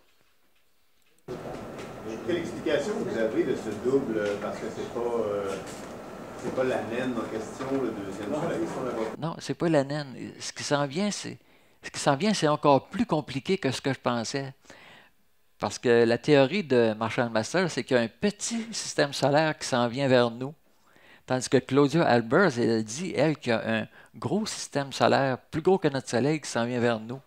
Speaker 6: Quelle explication vous avez de ce double, parce que c'est pas la naine en question, le deuxième soleil, si on la voit.
Speaker 1: Non, c'est pas la naine. Ce qui s'en vient, c'est encore plus compliqué que ce que je pensais. Parce que la théorie de Marshall Masters, c'est qu'il y a un petit système solaire qui s'en vient vers nous. Tandis que Claudia Albers, elle dit, elle, qu'il y a un gros système solaire, plus gros que notre Soleil, qui s'en vient vers nous.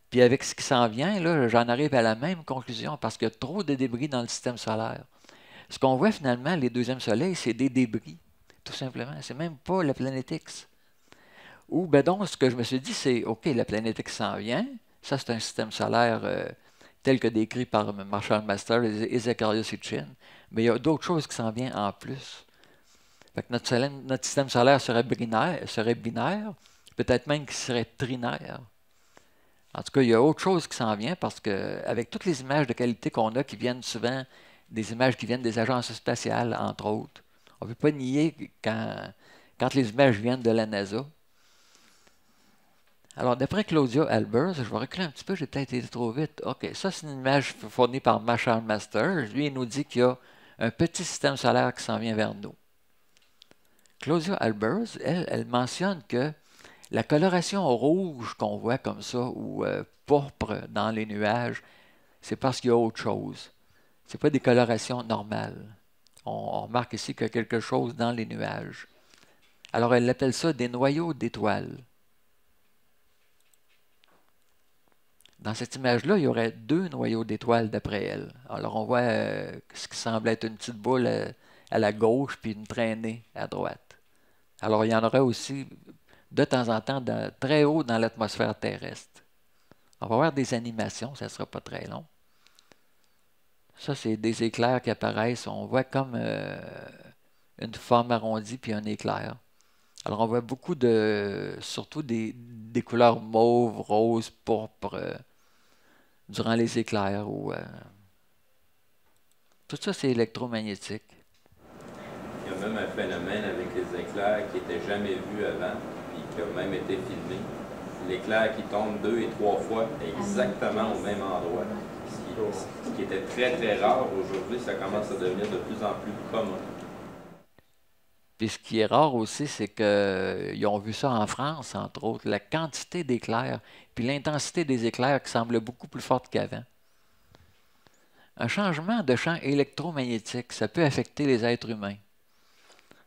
Speaker 1: Puis avec ce qui s'en vient, là, j'en arrive à la même conclusion, parce qu'il y a trop de débris dans le système solaire. Ce qu'on voit finalement, les deuxièmes soleils, c'est des débris, tout simplement. C'est même pas la planète X. Ou, ben donc, ce que je me suis dit, c'est, OK, la planète X s'en vient. Ça, c'est un système solaire tel que décrit par Marshall Masters et Zecharia Sitchin. Mais il y a d'autres choses qui s'en viennent en plus. Fait que notre système solaire serait binaire, peut-être même qu'il serait trinaire. En tout cas, il y a autre chose qui s'en vient parce que avec toutes les images de qualité qu'on a qui viennent souvent des images qui viennent des agences spatiales, entre autres, on ne peut pas nier quand les images viennent de la NASA. Alors, d'après Claudia Albers, je vais reculer un petit peu, j'ai peut-être été trop vite. OK, ça, c'est une image fournie par Marshall Masters. Lui, il nous dit qu'il y a un petit système solaire qui s'en vient vers nous. Claudia Albers, elle mentionne que la coloration rouge qu'on voit comme ça, ou pourpre dans les nuages, c'est parce qu'il y a autre chose. Ce n'est pas des colorations normales. On remarque ici qu'il y a quelque chose dans les nuages. Alors, elle appelle ça des noyaux d'étoiles. Dans cette image-là, il y aurait 2 noyaux d'étoiles d'après elle. Alors, on voit ce qui semble être une petite boule à la gauche, puis une traînée à droite. Alors, il y en aurait aussi de temps en temps très haut dans l'atmosphère terrestre. On va voir des animations, ça ne sera pas très long. Ça, c'est des éclairs qui apparaissent. On voit comme une forme arrondie puis un éclair. Alors, on voit beaucoup surtout des couleurs mauve, rose, pourpre durant les éclairs. Tout ça, c'est électromagnétique.
Speaker 5: Il y a même un phénomène avec les éclairs qui n'était jamais vu avant et qui a même été filmé. L'éclair qui tombe 2 et 3 fois exactement au même endroit. Ce qui était très très rare aujourd'hui, ça commence à devenir de plus en plus commun.
Speaker 1: Puis ce qui est rare aussi, c'est qu'ils ont vu ça en France, entre autres, la quantité d'éclairs, puis l'intensité des éclairs qui semble beaucoup plus forte qu'avant. Un changement de champ électromagnétique, ça peut affecter les êtres humains.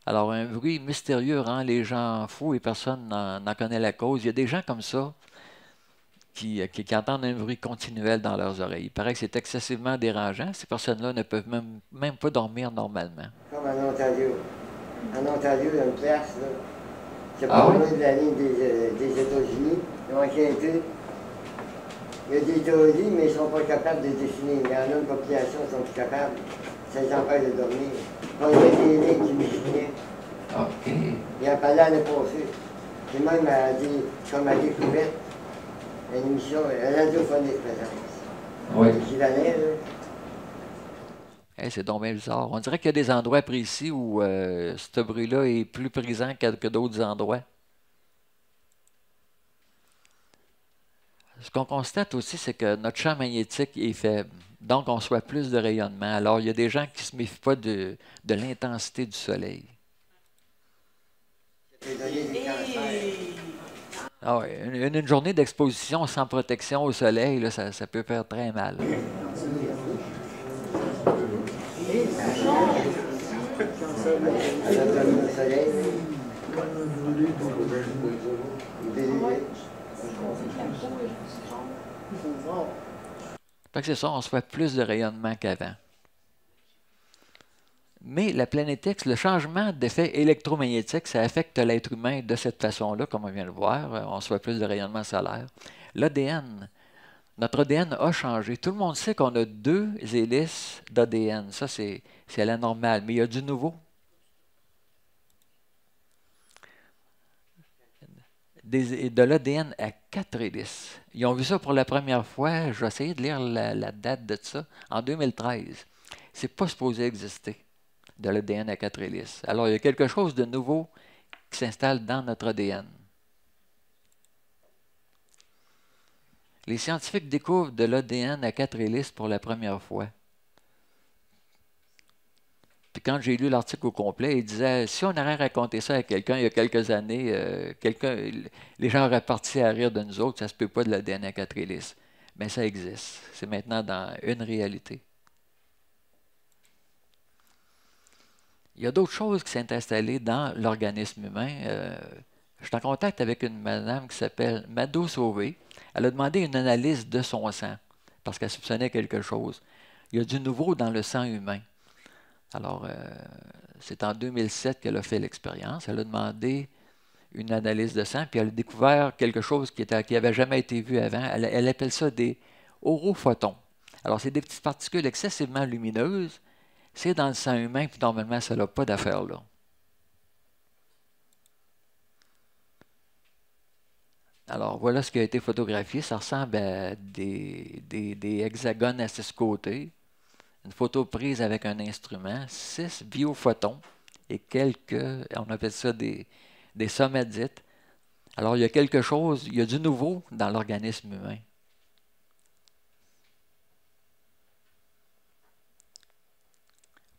Speaker 1: Alors, un bruit mystérieux rend les gens fous et personne n'en connaît la cause. Il y a des gens comme ça qui entendent un bruit continuel dans leurs oreilles. Il paraît que c'est excessivement dérangeant. Ces personnes-là ne peuvent même pas dormir normalement.
Speaker 3: Comme en Ontario. En Ontario, il y a une place, là. C'est pas loin de la ligne des États-Unis. Ils ont enquêté. Il y a des théories, mais ils ne sont pas capables de dessiner. Il y en a une population qui sont plus capables. Ça les empêche de dormir. On avait des lignes qui m'expliquaient.
Speaker 1: OK.
Speaker 3: Il en parlait l'année passée. Puis même comme à découverte, une émission radiophonique, par exemple.
Speaker 1: Oui.
Speaker 3: Qui l'année, là.
Speaker 1: Hey, c'est donc bien bizarre. On dirait qu'il y a des endroits précis où ce bruit-là est plus présent que d'autres endroits. Ce qu'on constate aussi, c'est que notre champ magnétique est faible. Donc, on reçoit plus de rayonnement. Alors, il y a des gens qui ne se méfient pas de l'intensité du soleil. Ah ouais, une journée d'exposition sans protection au soleil, là, ça peut faire très mal. Fait que c'est ça, on se fait plus de rayonnement qu'avant. Mais la planète X, le changement d'effet électromagnétique, ça affecte l'être humain de cette façon-là, comme on vient de le voir. On se fait plus de rayonnement solaire. L'ADN, notre ADN a changé. Tout le monde sait qu'on a 2 hélices d'ADN. Ça, c'est la normale. Mais il y a du nouveau. De l'ADN à 4 hélices. Ils ont vu ça pour la première fois. Je vais essayer de lire la date de ça. En 2013. C'est pas supposé exister, de l'ADN à 4 hélices. Alors, il y a quelque chose de nouveau qui s'installe dans notre ADN. Les scientifiques découvrent de l'ADN à 4 hélices pour la première fois. Puis quand j'ai lu l'article au complet, il disait, si on aurait raconté ça à quelqu'un il y a quelques années, les gens auraient parti à rire de nous autres, ça ne se peut pas de l'ADN à 4 hélices. Mais ça existe. C'est maintenant dans une réalité. Il y a d'autres choses qui sont installées dans l'organisme humain. Je suis en contact avec une madame qui s'appelle Mado Sauvé. Elle a demandé une analyse de son sang parce qu'elle soupçonnait quelque chose. Il y a du nouveau dans le sang humain. Alors, c'est en 2007 qu'elle a fait l'expérience. Elle a demandé une analyse de sang, puis elle a découvert quelque chose qui n'avait jamais été vu avant. Elle appelle ça des orophotons. Alors, c'est des petites particules excessivement lumineuses. C'est dans le sang humain, puis normalement, ça n'a pas d'affaire là. Alors, voilà ce qui a été photographié. Ça ressemble à des hexagones à 6 côtés. Une photo prise avec un instrument, 6 biophotons et quelques, on appelle ça des somadites. Alors, il y a quelque chose, il y a du nouveau dans l'organisme humain.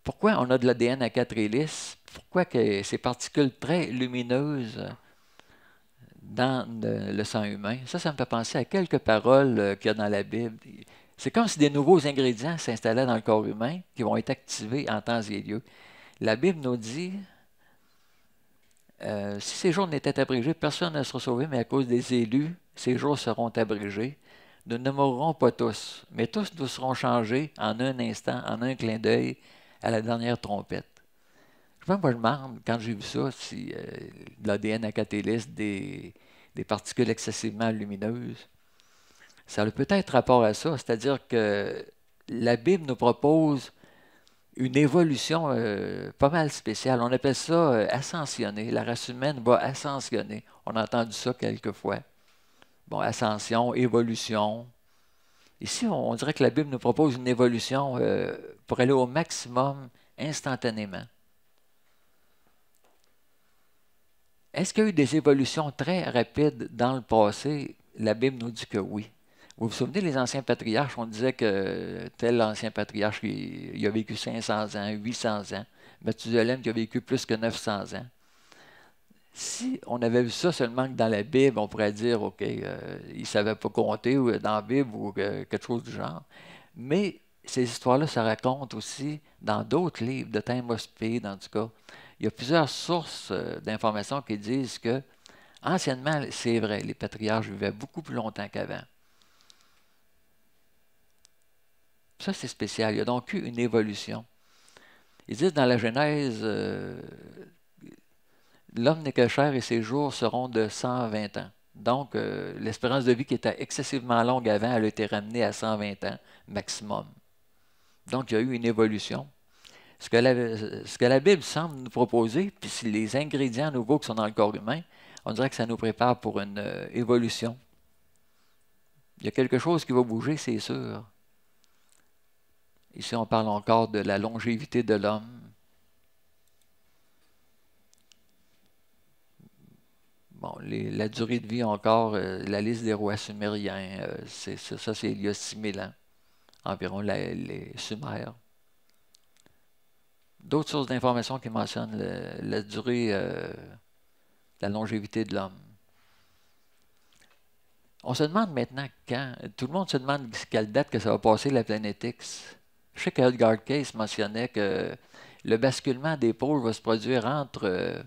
Speaker 1: Pourquoi on a de l'ADN à 4 hélices? Pourquoi que ces particules très lumineuses dans le sang humain? Ça me fait penser à quelques paroles qu'il y a dans la Bible. C'est comme si des nouveaux ingrédients s'installaient dans le corps humain qui vont être activés en temps et lieu. La Bible nous dit, si ces jours n'étaient abrégés, personne ne sera sauvé, mais à cause des élus, ces jours seront abrégés. Nous ne mourrons pas tous, mais tous nous serons changés en un instant, en un clin d'œil, à la dernière trompette. Moi, je me demande, quand j'ai vu ça, si l'ADN à 4 hélices, des particules excessivement lumineuses, ça a peut-être rapport à ça, c'est-à-dire que la Bible nous propose une évolution pas mal spéciale. On appelle ça ascensionner. La race humaine va ascensionner. On a entendu ça quelquefois. Bon, ascension, évolution. Ici, on dirait que la Bible nous propose une évolution pour aller au maximum instantanément. Est-ce qu'il y a eu des évolutions très rapides dans le passé? La Bible nous dit que oui. Vous vous souvenez, les anciens patriarches, on disait que tel ancien patriarche, il a vécu 500 ans, 800 ans. Mathusalem qui a vécu plus que 900 ans. Si on avait vu ça seulement que dans la Bible, on pourrait dire, OK, il ne savait pas compter dans la Bible ou quelque chose du genre. Mais ces histoires-là se racontent aussi dans d'autres livres, de Time of Speed, en tout cas. Il y a plusieurs sources d'informations qui disent que, anciennement, c'est vrai, les patriarches vivaient beaucoup plus longtemps qu'avant. Ça, c'est spécial. Il y a donc eu une évolution. Ils disent dans la Genèse, l'homme n'est que chair et ses jours seront de 120 ans. Donc, l'espérance de vie qui était excessivement longue avant, elle a été ramenée à 120 ans maximum. Donc, il y a eu une évolution. Ce que la Bible semble nous proposer, puis si les ingrédients nouveaux qui sont dans le corps humain, on dirait que ça nous prépare pour une évolution. Il y a quelque chose qui va bouger, c'est sûr. Ici, on parle encore de la longévité de l'homme. Bon, la durée de vie encore, la liste des rois sumériens, ça c'est il y a 6000 ans, environ les Sumères. D'autres sources d'informations qui mentionnent la durée, la longévité de l'homme. On se demande maintenant quand, tout le monde se demande quelle date que ça va passer la planète X. Je sais qu'Edgar Cayce mentionnait que le basculement des pôles va se produire entre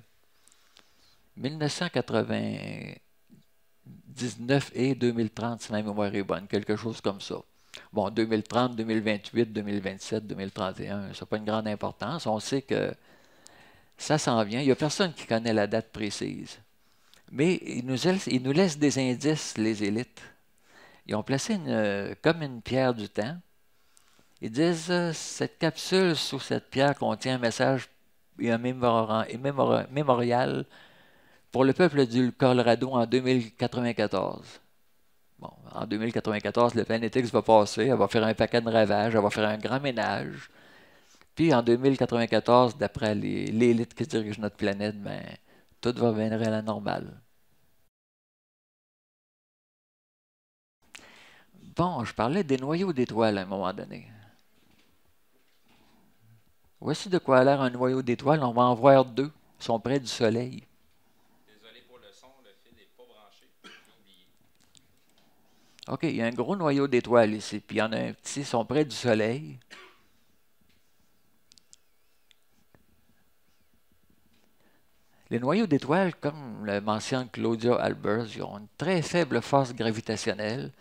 Speaker 1: 1999 et 2030, si ma mémoire est bonne, quelque chose comme ça. Bon, 2030, 2028, 2027, 2031, ça n'a pas une grande importance. On sait que ça s'en vient. Il n'y a personne qui connaît la date précise. Mais ils nous laissent des indices, les élites. Ils ont placé comme une pierre du temps. Ils disent, cette capsule sous cette pierre contient un message et un mémorial pour le peuple du Colorado en 2094. Bon, en 2094, le Planète X va passer, elle va faire un paquet de ravages, elle va faire un grand ménage. Puis en 2094, d'après l'élite qui dirige notre planète, ben, tout va revenir à la normale. Bon, je parlais des noyaux d'étoiles à un moment donné. Voici de quoi a l'air un noyau d'étoiles. On va en voir deux. Ils sont près du Soleil.
Speaker 5: Désolé pour le son, le fil n'est pas branché. J'ai oublié.
Speaker 1: OK, il y a un gros noyau d'étoiles ici. Puis il y en a un petit, ils sont près du Soleil. Les noyaux d'étoiles, comme le mentionne Claudia Albers, ils ont une très faible force gravitationnelle.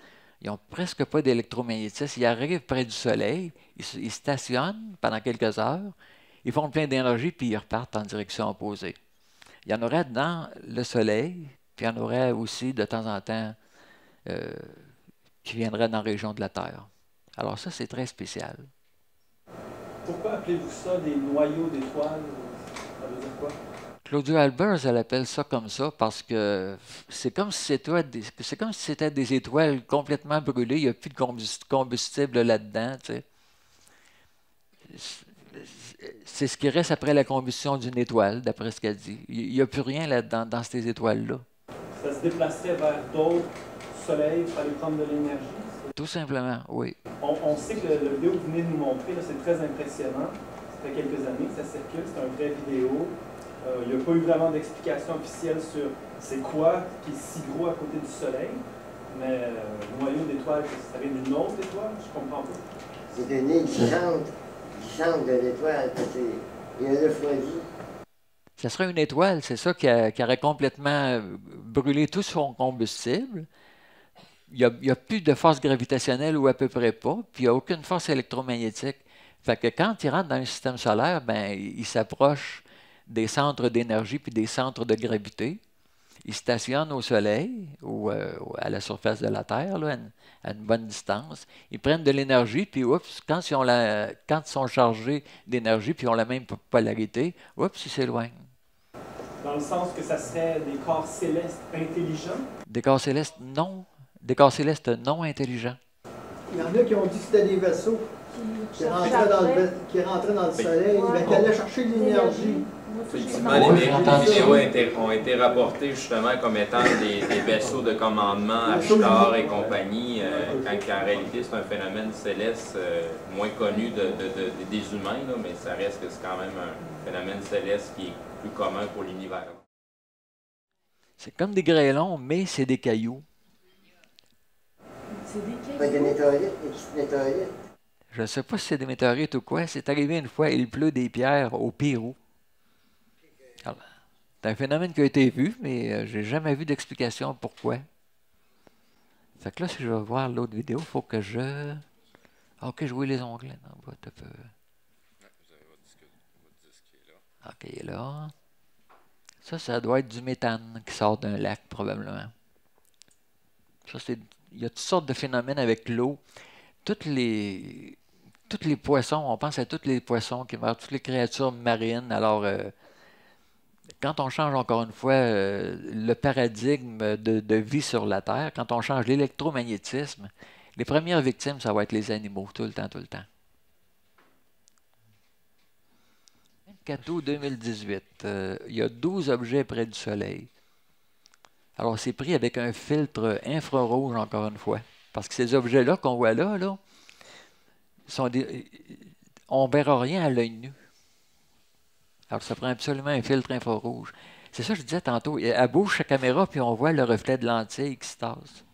Speaker 1: Ils n'ont presque pas d'électromagnétisme. Ils arrivent près du Soleil, ils stationnent pendant quelques heures, ils font plein d'énergie, puis ils repartent en direction opposée. Il y en aurait dans le Soleil, puis il y en aurait aussi de temps en temps qui viendraient dans la région de la Terre. Alors ça, c'est très spécial.
Speaker 2: Pourquoi appelez-vous ça des noyaux d'étoiles? Ça veut dire quoi?
Speaker 1: Claudio Albers, elle appelle ça comme ça parce que c'est comme si c'était des étoiles complètement brûlées. Il n'y a plus de combustible là-dedans. Tu sais. C'est ce qui reste après la combustion d'une étoile, d'après ce qu'elle dit. Il n'y a plus rien là-dedans, dans ces étoiles-là.
Speaker 2: Ça se déplacerait vers d'autres soleils pour aller prendre de l'énergie?
Speaker 1: Tout simplement, oui.
Speaker 2: On sait que le vidéo que vous venez de nous montrer, c'est très impressionnant. Ça fait quelques années que ça circule, c'est un vrai vidéo. Il n'y a pas eu vraiment d'explication officielle sur c'est quoi qui est si gros à côté du soleil. Mais le noyau d'étoile, ça vient d'une autre étoile? Je comprends pas.
Speaker 3: C'est une île qui chante de l'étoile, parce qu'il y a le refroidi.
Speaker 1: Ça serait une étoile, c'est ça, qui aurait complètement brûlé tout son combustible. Il n'y a plus de force gravitationnelle ou à peu près pas, puis il n'y a aucune force électromagnétique. Fait que quand il rentre dans le système solaire, ben, il s'approche des centres d'énergie puis des centres de gravité. Il stationne au Soleil ou à la surface de la Terre, là, à une bonne distance. Ils prennent de l'énergie, puis oups, quand ils sont chargés d'énergie, puis ils ont la même polarité, oups, ils s'éloignent.
Speaker 2: Dans le sens que ça serait des corps célestes intelligents?
Speaker 1: Des corps célestes non. Des corps célestes non intelligents.
Speaker 4: Il y en a qui ont dit que c'était des vaisseaux qui rentraient dans le soleil, mais qui allaient chercher de l'énergie.
Speaker 5: Effectivement, les vidéos ont été rapportées justement comme étant des vaisseaux de commandement, Ashtar et compagnie, quand en réalité c'est un phénomène céleste moins connu des humains, là, mais ça reste que c'est quand même un phénomène céleste qui est plus commun pour l'univers.
Speaker 1: C'est comme des grêlons, mais c'est des cailloux.
Speaker 3: C'est des cailloux? Des météorites, des petites météorites.
Speaker 1: Je ne sais pas si c'est des météorites ou quoi. C'est arrivé une fois, il pleut des pierres au Pérou. C'est un phénomène qui a été vu, mais j'ai jamais vu d'explication pourquoi. Fait que là, si je veux voir l'autre vidéo, il faut que je... OK, je vois les onglets. Non, bah, un peu.
Speaker 5: Vous avez votre disque qui est là.
Speaker 1: OK, il est là. Ça doit être du méthane qui sort d'un lac, probablement. Ça, il y a toutes sortes de phénomènes avec l'eau. Tous les poissons, on pense à tous les poissons qui meurent, toutes les créatures marines. Alors, quand on change encore une fois le paradigme de vie sur la Terre, quand on change l'électromagnétisme, les premières victimes, ça va être les animaux, tout le temps, tout le temps. 24 août 2018, il y a 12 objets près du Soleil. Alors, c'est pris avec un filtre infrarouge, encore une fois. Parce que ces objets-là qu'on voit là, on ne verra rien à l'œil nu. Alors, ça prend absolument un filtre infrarouge. C'est ça que je disais tantôt. Elle bouge sa caméra, puis on voit le reflet de lentille qui se tasse.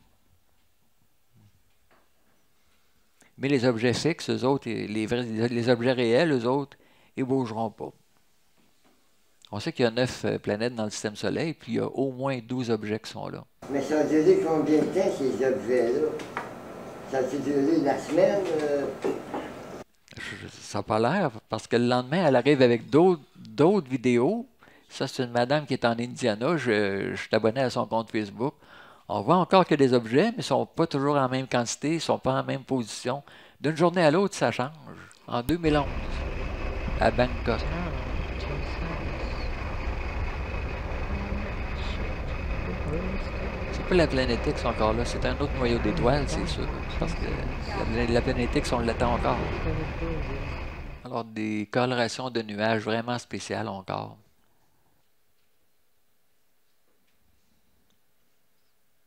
Speaker 1: Mais les objets fixes, eux autres, les objets réels, eux autres, ils ne bougeront pas. On sait qu'il y a 9 planètes dans le système Soleil, puis il y a au moins 12 objets qui sont là.
Speaker 3: Mais ça a duré combien de temps, ces objets-là? Ça a duré la semaine?
Speaker 1: Ça n'a pas l'air, parce que le lendemain, elle arrive avec d'autres vidéos. Ça, c'est une madame qui est en Indiana. Je suis abonné à son compte Facebook. On voit encore que des objets, mais ils ne sont pas toujours en même quantité, ils ne sont pas en même position. D'une journée à l'autre, ça change. En 2011, à Bangkok. C'est pas la Planète X encore là, c'est un autre noyau d'étoiles, c'est sûr. Parce que la Planète X, on l'attend encore. Alors, des colorations de nuages vraiment spéciales encore.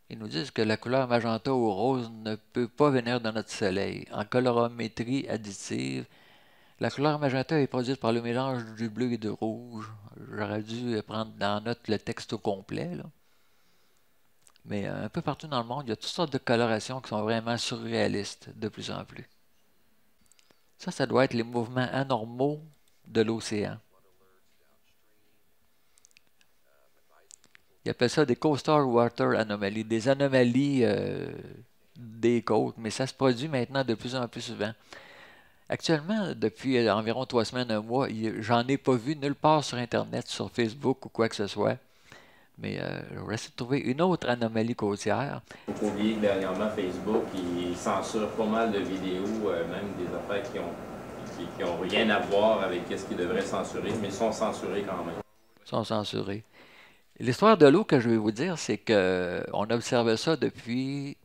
Speaker 1: Ils nous disent que la couleur magenta ou rose ne peut pas venir de notre Soleil. En colorimétrie additive, la couleur magenta est produite par le mélange du bleu et du rouge. J'aurais dû prendre en note le texte au complet, là. Mais un peu partout dans le monde, il y a toutes sortes de colorations qui sont vraiment surréalistes de plus en plus. Ça doit être les mouvements anormaux de l'océan. Ils appellent ça des coastal water anomalies, des anomalies des côtes, mais ça se produit maintenant de plus en plus souvent. Actuellement, depuis environ 3 semaines, 1 mois, j'en ai pas vu nulle part sur Internet, sur Facebook ou quoi que ce soit. Mais je vais essayer de trouver une autre anomalie côtière.
Speaker 5: Il faut oublier que dernièrement, Facebook, il censure pas mal de vidéos, même des affaires qui ont rien à voir avec ce qu'ils devraient censurer, mais ils sont censurés quand même.
Speaker 1: sont censurés. L'histoire de l'eau que je vais vous dire, c'est qu'on observait ça depuis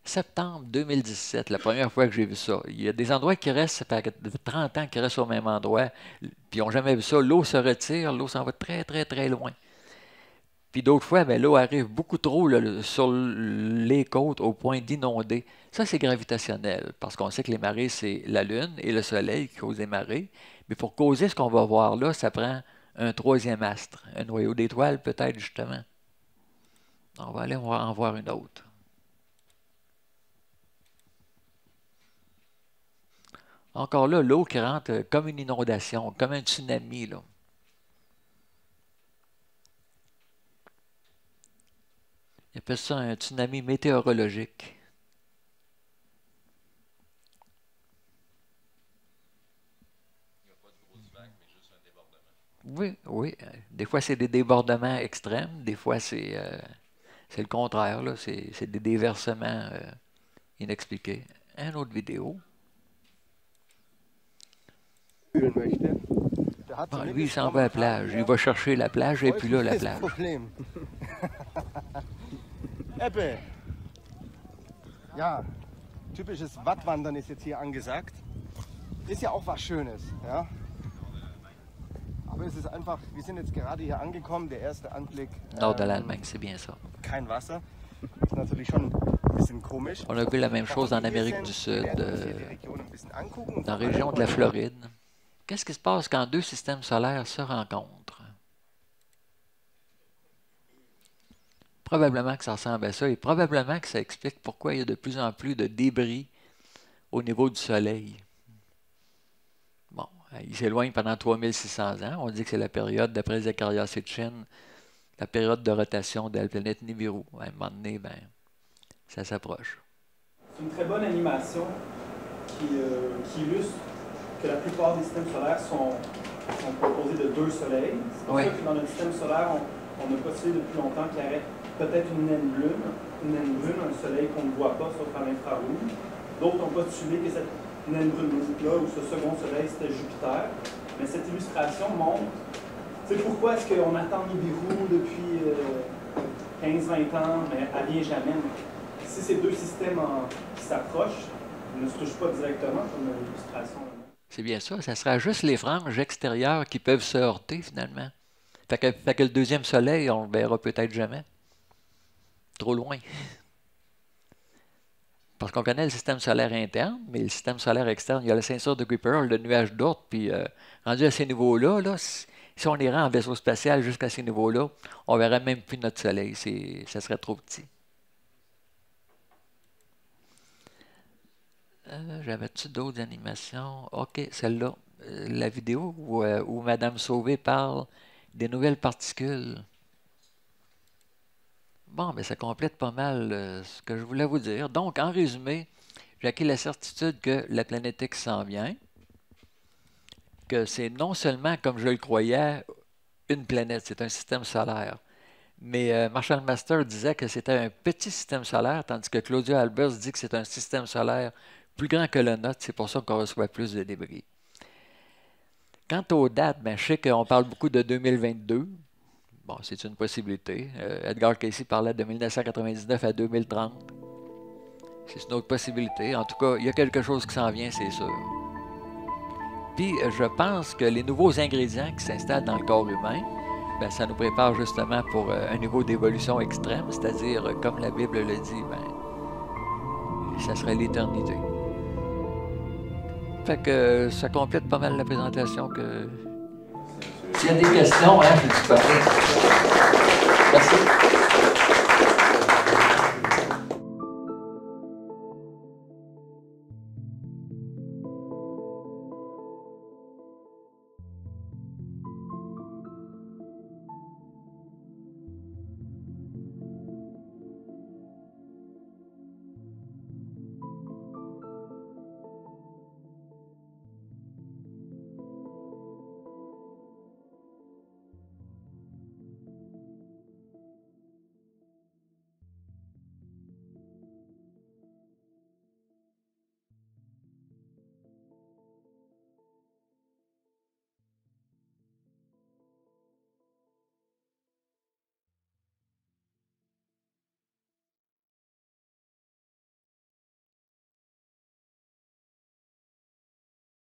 Speaker 1: septembre 2017, la première fois que j'ai vu ça. Il y a des endroits qui restent, ça fait 30 ans qu'ils restent au même endroit, puis ils n'ont jamais vu ça. L'eau se retire, l'eau s'en va très, très, très loin. Puis d'autres fois, ben, l'eau arrive beaucoup trop là, sur les côtes au point d'inonder. Ça, c'est gravitationnel, parce qu'on sait que les marées, c'est la Lune et le Soleil qui causent les marées. Mais pour causer ce qu'on va voir là, ça prend un troisième astre, un noyau d'étoiles peut-être justement. On va aller en voir une autre. Encore là, l'eau qui rentre comme une inondation, comme un tsunami, là. Ils appellent ça un tsunami météorologique. Oui, oui. Des fois, c'est des débordements extrêmes. Des fois, c'est le contraire. C'est des déversements inexpliqués. Une autre vidéo. Bon, lui, il s'en va à la plage. Il va chercher la plage et puis là, la plage.
Speaker 7: Ebbe. Ja, typisches Wattwandern ist jetzt hier angesagt. Ist ja auch was Schönes, ja. Aber es ist einfach, wir sind jetzt gerade hier angekommen, der erste Anblick.
Speaker 1: Nord de l'Allemagne, c'est bien ça.
Speaker 7: Kein Wasser. Das ist natürlich schon ein bisschen komisch.
Speaker 1: On a vu la même chose en Amérique du Sud, dans la région de la Floride. Qu'est-ce qui se passe quand deux systèmes solaires se rencontrent? Probablement que ça ressemble à ça et probablement que ça explique pourquoi il y a de plus en plus de débris au niveau du Soleil. Bon, il s'éloigne pendant 3600 ans. On dit que c'est la période, d'après Zecharia Sitchin, la période de rotation de la planète Nibiru. À un moment donné, ben, ça s'approche.
Speaker 2: C'est une très bonne animation qui illustre que la plupart des systèmes solaires sont composés de deux soleils. C'est pour ça que dans notre système solaire, on a postulé depuis longtemps qu'il y aurait peut-être une naine brune, un soleil qu'on ne voit pas sauf à l'infrarouge. D'autres ont postulé que cette naine brune-là, ou ce second soleil, c'était Jupiter. Mais cette illustration montre, c'est pourquoi est-ce qu'on attend Nibiru depuis 15-20 ans, mais elle vient jamais. Si ces deux systèmes qui s'approchent, ils ne se touchent pas directement, comme l'illustration.
Speaker 1: C'est bien ça, ça sera juste les franges extérieures qui peuvent se heurter finalement. Fait que le deuxième soleil, on le verra peut-être jamais. Trop loin. Parce qu'on connaît le système solaire interne, mais le système solaire externe, il y a la ceinture de Kuiper, le nuage d'Oort, puis rendu à ces niveaux-là, là, si on irait en vaisseau spatial jusqu'à ces niveaux-là, on verrait même plus notre soleil. Ça serait trop petit. J'avais-tu d'autres animations? OK, celle-là. La vidéo où Mme Sauvé parle des nouvelles particules. Bon, bien, ça complète pas mal ce que je voulais vous dire. Donc, en résumé, j'ai acquis la certitude que la planète X s'en vient, que c'est non seulement, comme je le croyais, une planète, c'est un système solaire. Mais Marshall Master disait que c'était un petit système solaire, tandis que Claudia Albers dit que c'est un système solaire plus grand que le nôtre, c'est pour ça qu'on reçoit plus de débris. Quant aux dates, ben, je sais qu'on parle beaucoup de 2022. Bon, c'est une possibilité. Edgar Cayce parlait de 1999 à 2030. C'est une autre possibilité. En tout cas, il y a quelque chose qui s'en vient, c'est sûr. Puis, je pense que les nouveaux ingrédients qui s'installent dans le corps humain, ben, ça nous prépare justement pour un niveau d'évolution extrême, c'est-à-dire, comme la Bible le dit, ben, ça serait l'éternité. Fait que ça complète pas mal la présentation que... S'il y a des questions, hein, je dis pas. Merci.